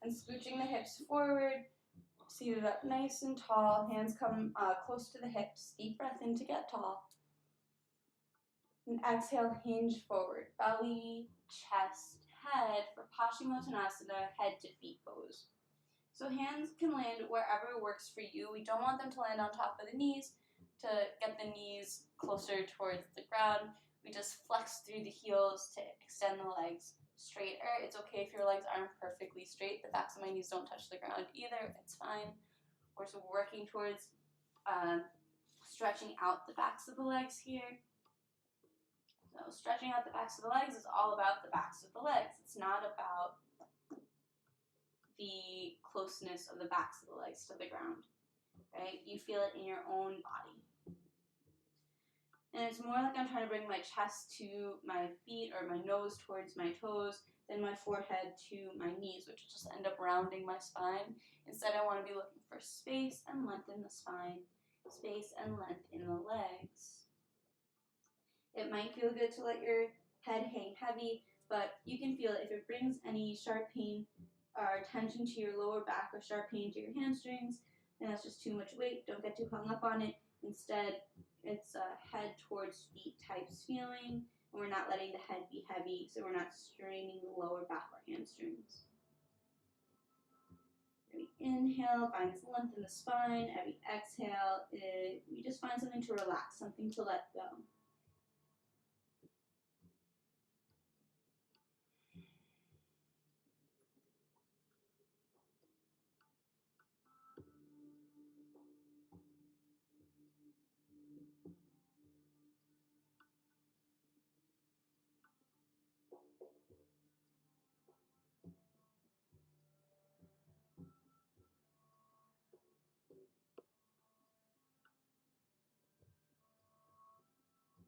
And scooching the hips forward, seated up nice and tall. Hands come close to the hips. Deep breath in to get tall. And exhale, hinge forward. Belly, chest, head for Paschimottanasana, head to feet pose. So hands can land wherever works for you. We don't want them to land on top of the knees to get the knees closer towards the ground. We just flex through the heels to extend the legs straighter. It's okay if your legs aren't perfectly straight. The backs of my knees don't touch the ground either. It's fine. We're just working towards stretching out the backs of the legs here. So stretching out the backs of the legs is all about the backs of the legs. It's not about the closeness of the backs of the legs to the ground, right? You feel it in your own body. And it's more like I'm trying to bring my chest to my feet or my nose towards my toes than my forehead to my knees, which will just end up rounding my spine. Instead, I want to be looking for space and length in the spine, space and length in the legs. It might feel good to let your head hang heavy, but you can feel it. If it brings any sharp pain or tension to your lower back or sharp pain to your hamstrings, then that's just too much weight. Don't get too hung up on it. Instead, it's a head towards feet types feeling, and we're not letting the head be heavy, so we're not straining the lower back or hamstrings. Every inhale finds length in the spine. Every exhale, we just find something to relax, something to let go.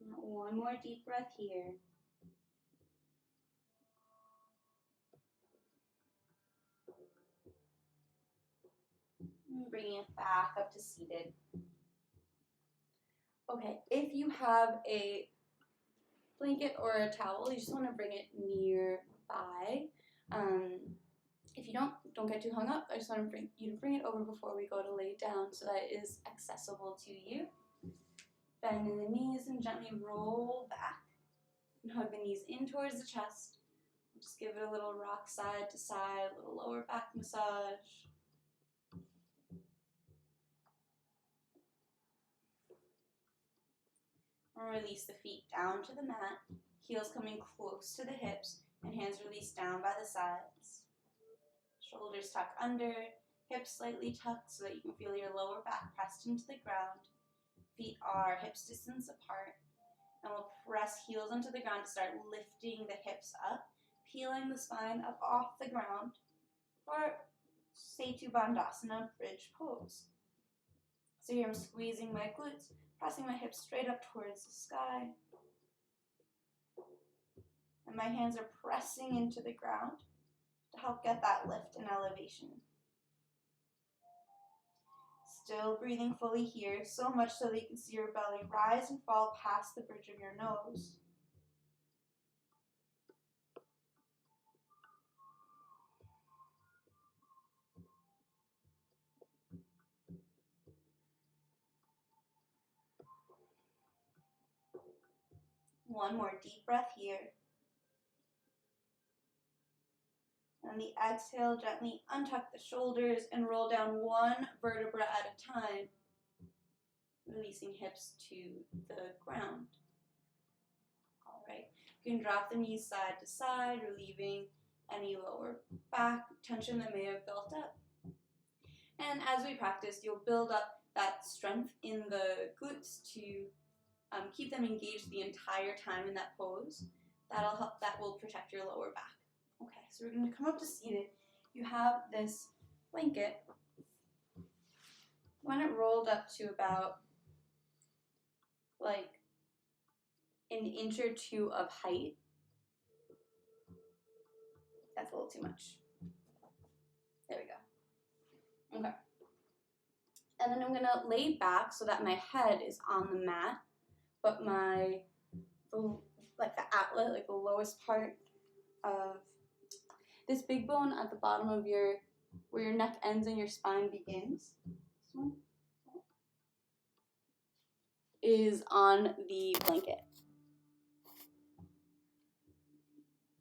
Now, one more deep breath here. And bringing it back up to seated. Okay, if you have a blanket or a towel, you just want to bring it nearby. If you don't get too hung up. I just want to bring it over before we go to lay down so that it is accessible to you. Bend in the knees and gently roll back. And hug the knees in towards the chest. Just give it a little rock side to side, a little lower back massage. And release the feet down to the mat, heels coming close to the hips, and hands released down by the sides. Shoulders tuck under, hips slightly tucked so that you can feel your lower back pressed into the ground. Feet are hips distance apart, and we'll press heels onto the ground to start lifting the hips up, peeling the spine up off the ground for Setu Bandhasana bridge pose. So here I'm squeezing my glutes, pressing my hips straight up towards the sky. And my hands are pressing into the ground to help get that lift and elevation. Still breathing fully here, so much so that you can see your belly rise and fall past the bridge of your nose. One more deep breath here. On the exhale, gently untuck the shoulders and roll down one vertebra at a time, releasing hips to the ground. All right, you can drop the knees side to side, relieving any lower back tension that may have built up. And as we practice, you'll build up that strength in the glutes to keep them engaged the entire time in that pose. That'll help. That will protect your lower back. Okay, so we're going to come up to seated. You have this blanket. You want it rolled up to about like an inch or two of height. That's a little too much. There we go. Okay. And then I'm going to lay back so that my head is on the mat, but the atlas, like the lowest part of this big bone at the bottom of where your neck ends and your spine begins, this one, is on the blanket.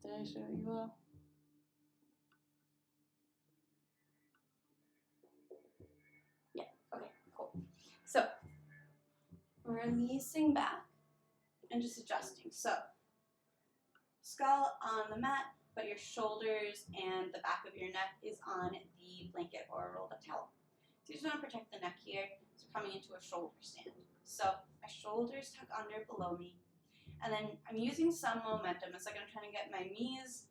Did I show you all? Yeah, okay, cool. So, releasing back and just adjusting. So, skull on the mat, but your shoulders and the back of your neck is on the blanket or a rolled up towel. So you just want to protect the neck here. So coming into a shoulder stand. So my shoulders tuck under below me. And then I'm using some momentum. It's like I'm trying to get my knees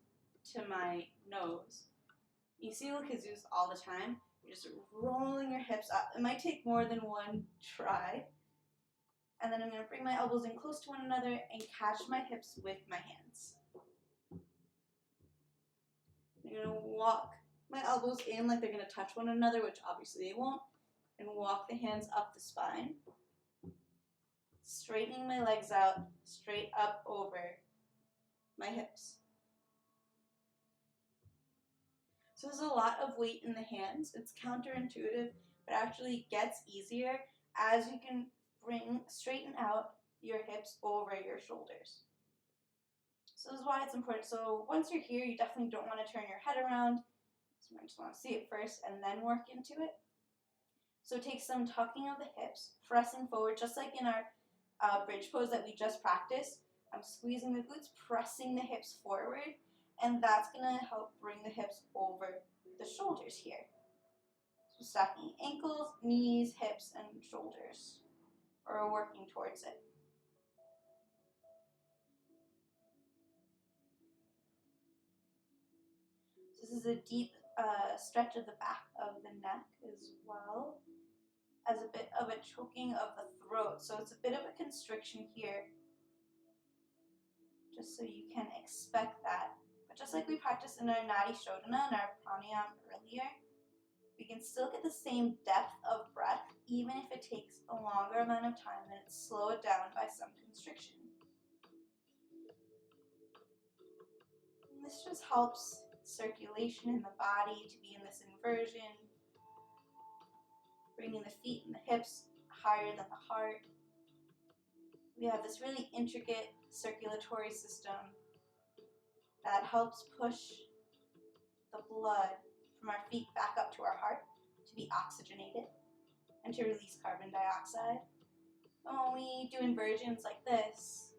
to my nose. You see little kids all the time. You're just rolling your hips up. It might take more than one try. And then I'm going to bring my elbows in close to one another and catch my hips with my hands. I'm going to walk my elbows in like they're going to touch one another, which obviously they won't, and walk the hands up the spine. Straightening my legs out, straight up over my hips. So there's a lot of weight in the hands. It's counterintuitive, but actually gets easier as you can straighten out your hips over your shoulders. So this is why it's important. So once you're here, you definitely don't want to turn your head around. So I just want to see it first and then work into it. So take some tucking of the hips, pressing forward, just like in our bridge pose that we just practiced. I'm squeezing the glutes, pressing the hips forward, and that's going to help bring the hips over the shoulders here. So stacking ankles, knees, hips, and shoulders, or working towards it. So this is a deep stretch of the back of the neck as well as a bit of a choking of the throat. So it's a bit of a constriction here, just so you can expect that. But just like we practiced in our Nadi Shodhana and our pranayama earlier, we can still get the same depth of breath even if it takes a longer amount of time and it's slowed down by some constriction. And this just helps circulation in the body to be in this inversion, bringing the feet and the hips higher than the heart. We have this really intricate circulatory system That helps push the blood from our feet back up to our heart to be oxygenated and to release carbon dioxide. When we do inversions like this,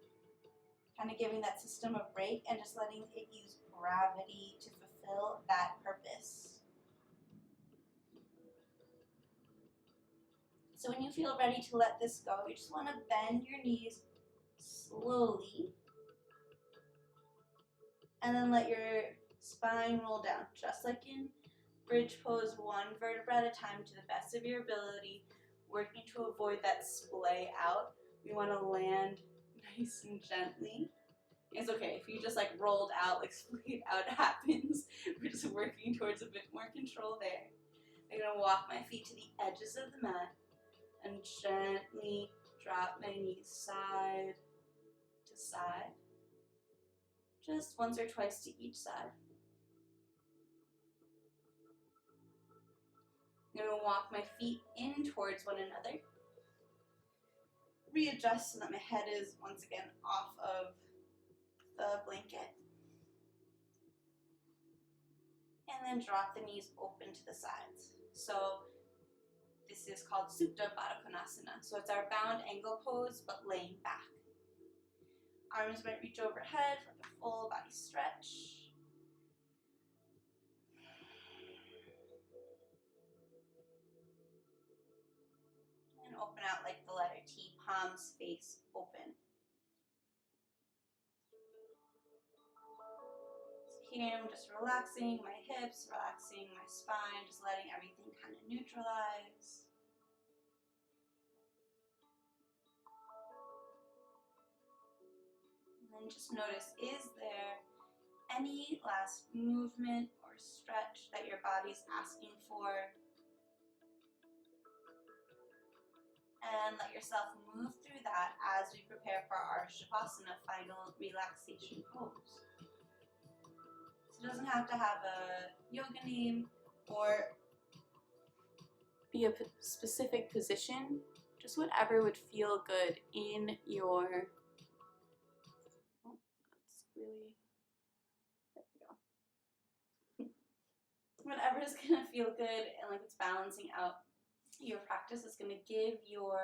kind of giving that system a break and just letting it use gravity to fulfill that purpose. So when you feel ready to let this go, you just want to bend your knees slowly and then let your spine roll down, just like in bridge pose, one vertebra at a time to the best of your ability, working to avoid that splay out. We want to land nice and gently. It's okay if you just like rolled out, like splayed out happens. We're just working towards a bit more control there. I'm going to walk my feet to the edges of the mat and gently drop my knees side to side. Just once or twice to each side. I'm going to walk my feet in towards one another. Readjust so that my head is once again off of the blanket. And then drop the knees open to the sides. So this is called Supta Baddha Konasana. So it's our bound angle pose, but laying back. Arms might reach overhead for a full body stretch. And open out like the letter T, palms face open. So here I'm just relaxing my hips, relaxing my spine, just letting everything kind of neutralize. And then just notice, is there any last movement or stretch that your body's asking for? And let yourself move through that as we prepare for our Shavasana final relaxation pose. So it doesn't have to have a yoga name or Be a specific position, just whatever would feel good in your, that's really, there we go. whatever is going to feel good and like it's balancing out your practice. Is going to give your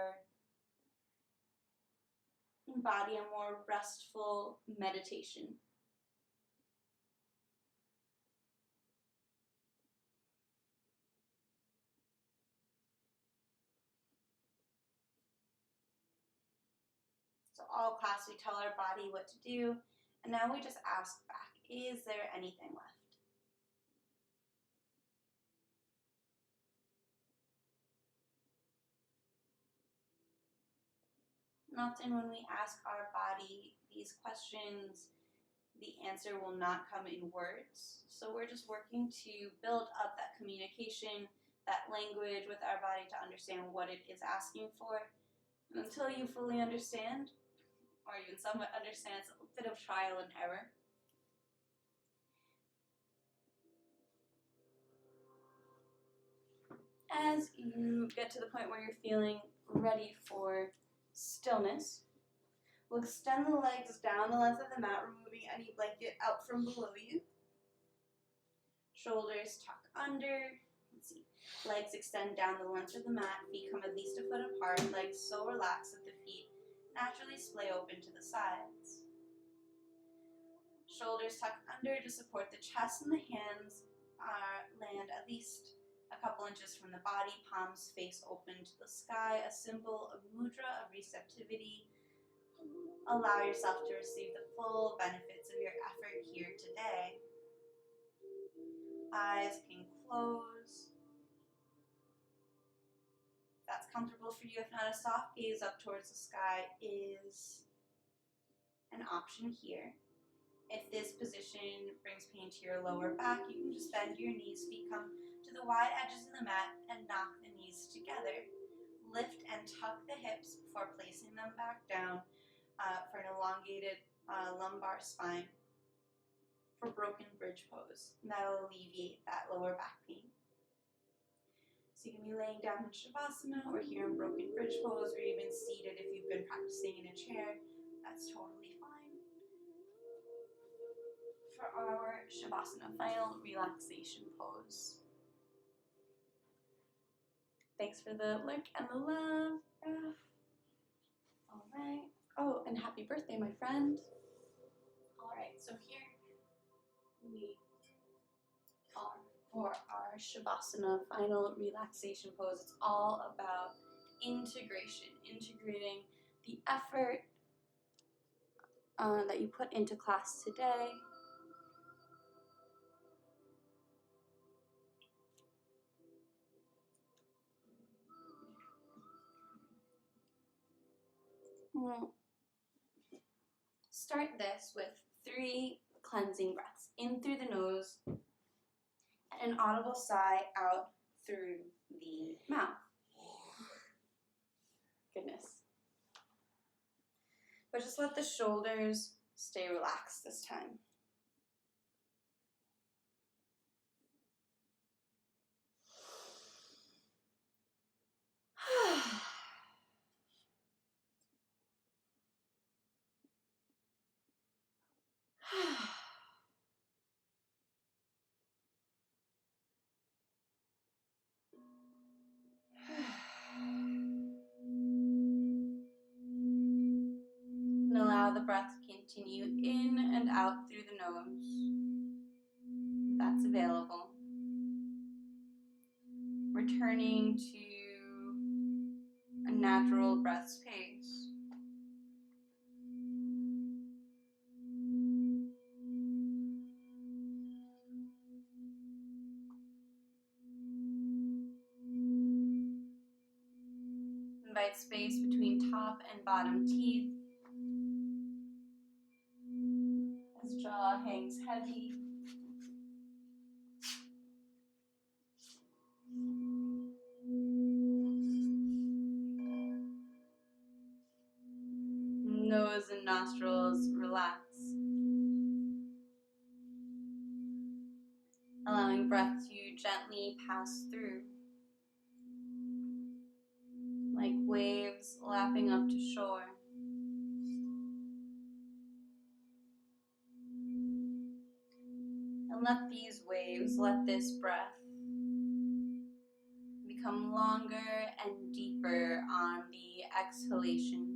body a more restful meditation. So all class we tell our body what to do, and now we just ask back, is there anything left? And often when we ask our body these questions, the answer will not come in words. So we're just working to build up that communication, that language with our body to understand what it is asking for. And until you fully understand, or even somewhat understand, it's a bit of trial and error. As you get to the point where you're feeling ready for stillness, we'll extend the legs down the length of the mat, removing any blanket out from below you. Shoulders tuck under. Let's see. Legs extend down the length of the mat, feet come at least a foot apart, legs so relaxed that the feet naturally splay open to the sides. Shoulders tuck under to support the chest, and the hands land at least a couple inches from the body, palms face open to the sky, a symbol of mudra, of receptivity. Allow yourself to receive the full benefits of your effort here today. Eyes can close. If that's comfortable for you, if not, a soft gaze up towards the sky is an option here. If this position brings pain to your lower back, you can just bend your knees, feet come to the wide edges of the mat and knock the knees together. Lift and tuck the hips before placing them back down for an elongated lumbar spine for broken bridge pose. And that'll alleviate that lower back pain. So you can be laying down in Shavasana or here in broken bridge pose, or even seated if you've been practicing in a chair. That's totally fine. for our Shavasana, final relaxation pose. Thanks for the like and the love. All right. Oh, and happy birthday, my friend. All right, so here we are for our Shavasana, final relaxation pose. It's all about integration, integrating the effort that you put into class today. We'll start this with 3 cleansing breaths. In through the nose, and an audible sigh out through the mouth. Goodness. But just let the shoulders stay relaxed this time. And allow the breath to continue in and out through the nose, if that's available. Returning to a natural breath's pace. Invite space between top and bottom teeth as jaw hangs heavy. Nose and nostrils relax. Allowing breath to gently pass through, like waves lapping up to shore. And let these waves, let this breath become longer and deeper on the exhalation.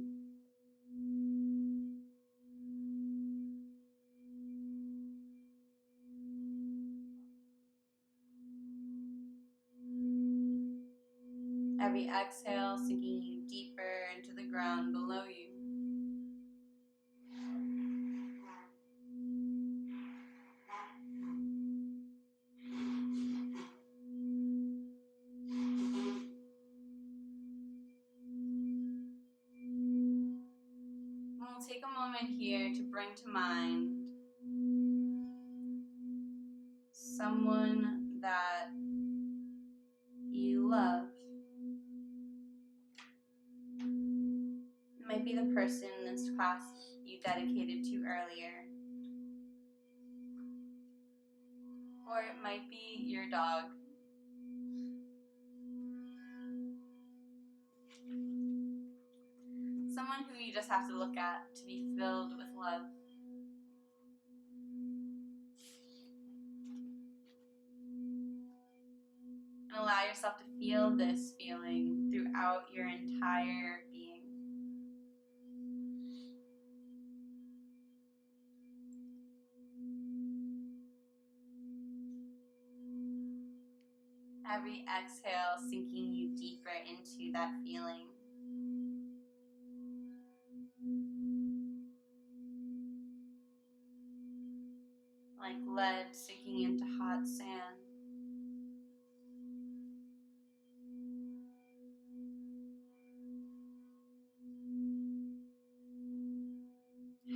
Every exhale sinking you deeper into the ground below you. We'll take a moment here to bring to mind someone that you love. It might be the person in this class you dedicated to earlier. Or it might be your dog. Someone who you just have to look at to be filled with love. And allow yourself to feel this feeling throughout your entire being. Every exhale sinking you deeper into that feeling. Like lead sinking into hot sand.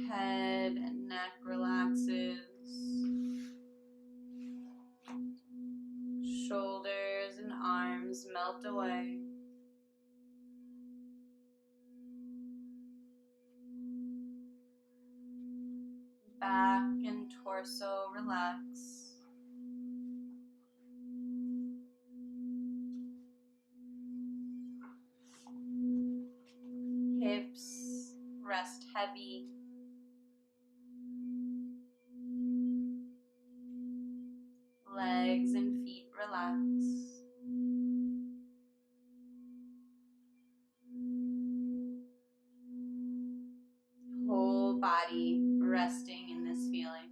Head and neck relaxes. Shoulders and arms melt away. Back and torso relax. Hips rest heavy. resting in this feeling.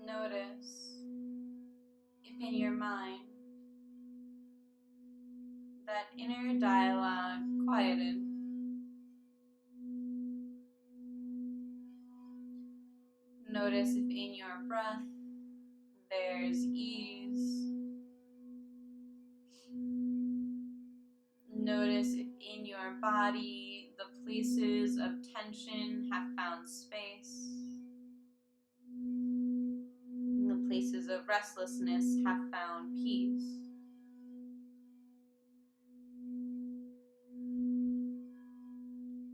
Notice if in your mind that inner dialogue quieted. Notice if in your breath there's ease. Notice if in your body the places of tension have found space. And the places of restlessness have found peace.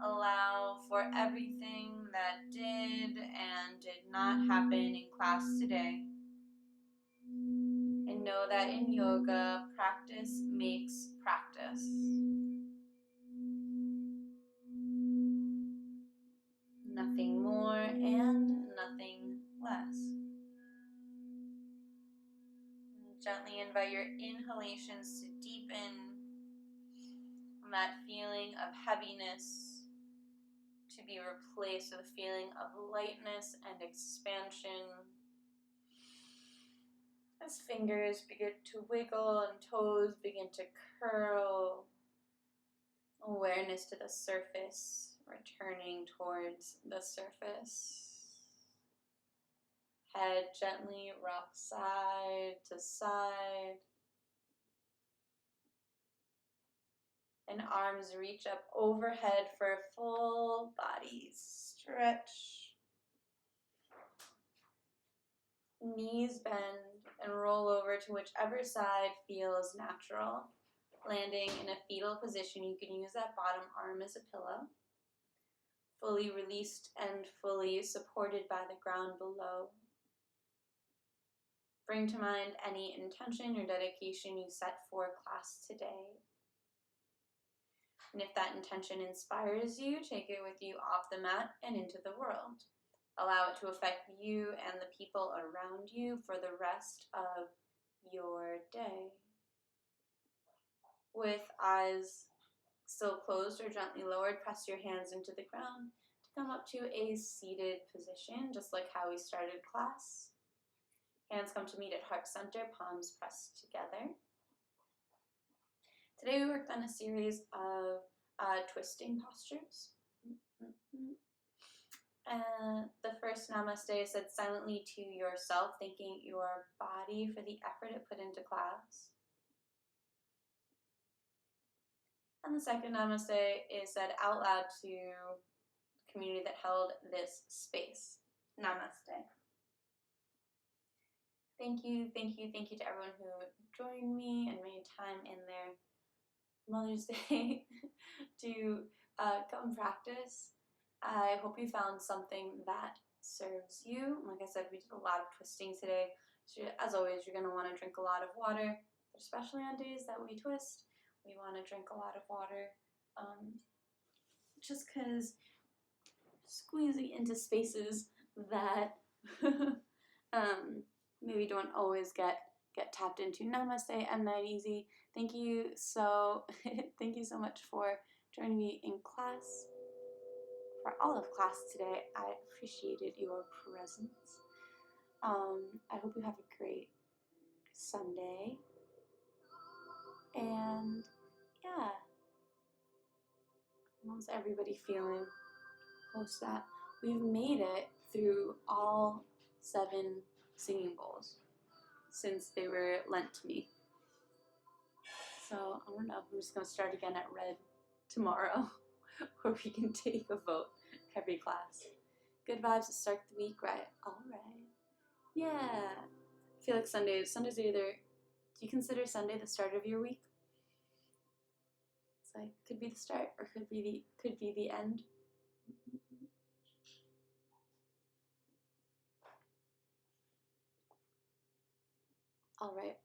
Allow for everything that did and did not happen in class today. And know that in yoga, practice makes practice. Nothing more and nothing less. Gently invite your inhalations to deepen from that feeling of heaviness to be replaced with a feeling of lightness and expansion. As fingers begin to wiggle and toes begin to curl, awareness to the surface, returning towards the surface. Head gently rocks side to side. And arms reach up overhead for a full body stretch. Knees bend and roll over to whichever side feels natural. Landing in a fetal position, you can use that bottom arm as a pillow. Fully released and fully supported by the ground below. Bring to mind any intention or dedication you set for class today. And if that intention inspires you, take it with you off the mat and into the world. Allow it to affect you and the people around you for the rest of your day. With eyes still closed or gently lowered, press your hands into the ground to come up to a seated position, just like how we started class. Hands come to meet at heart center, palms pressed together. Today we worked on a series of twisting postures. The first namaste said silently to yourself, thanking your body for the effort it put into class. And the second namaste is said out loud to the community that held this space. Namaste. Thank you to everyone who joined me and made time in their Mother's Day to come practice. I hope you found something that serves you. Like I said, we did a lot of twisting today. So as always, you're going to want to drink a lot of water, especially on days that we twist. We want to drink a lot of water just because squeezing into spaces that maybe don't always get tapped into. Namaste, I'm not easy. Thank you so much for joining me in class, for all of class today. I appreciated your presence. I hope you have a great Sunday. And yeah, how's everybody feeling post that? We've made it through all 7 singing bowls since they were lent to me. So I don't know, I'm just going to start again at red tomorrow, or we can take a vote every class. Good vibes to start the week, right? All right. Yeah. I feel like Sundays are either, do you consider Sunday the start of your week? It's like, could be the start or could be the end. All right.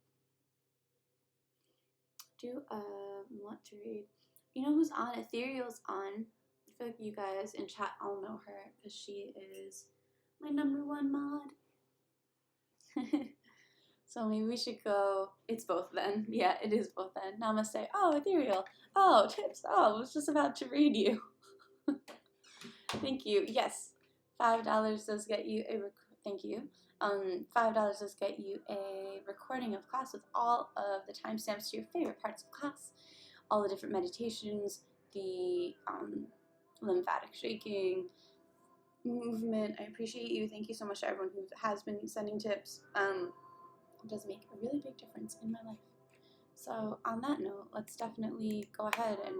Do want to read? You know who's on? Ethereal's on. I feel like you guys in chat all know her because she is my #1 mod. So maybe we should go. It's both then. Yeah, it is both then. Namaste. Oh, Ethereal. Oh, tips. Oh, I was just about to read you. Thank you. Yes, $5 does get you a thank you. $5 does get you a recording of class with all of the timestamps to your favorite parts of class, all the different meditations, the lymphatic shaking, movement. I appreciate you. Thank you so much to everyone who has been sending tips. It does make a really big difference in my life. So on that note, let's definitely go ahead and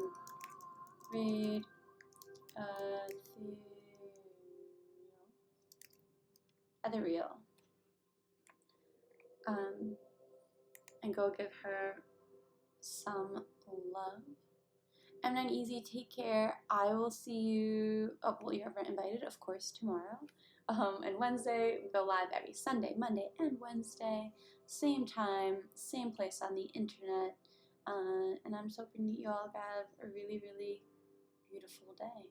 read Ethereal. And go give her some love. I'm not easy. Take care. I will see you. Oh, well, you're ever invited, of course, tomorrow. And Wednesday, we go live every Sunday, Monday, and Wednesday. Same time, same place on the internet. And I'm just hoping you all have a really, really beautiful day.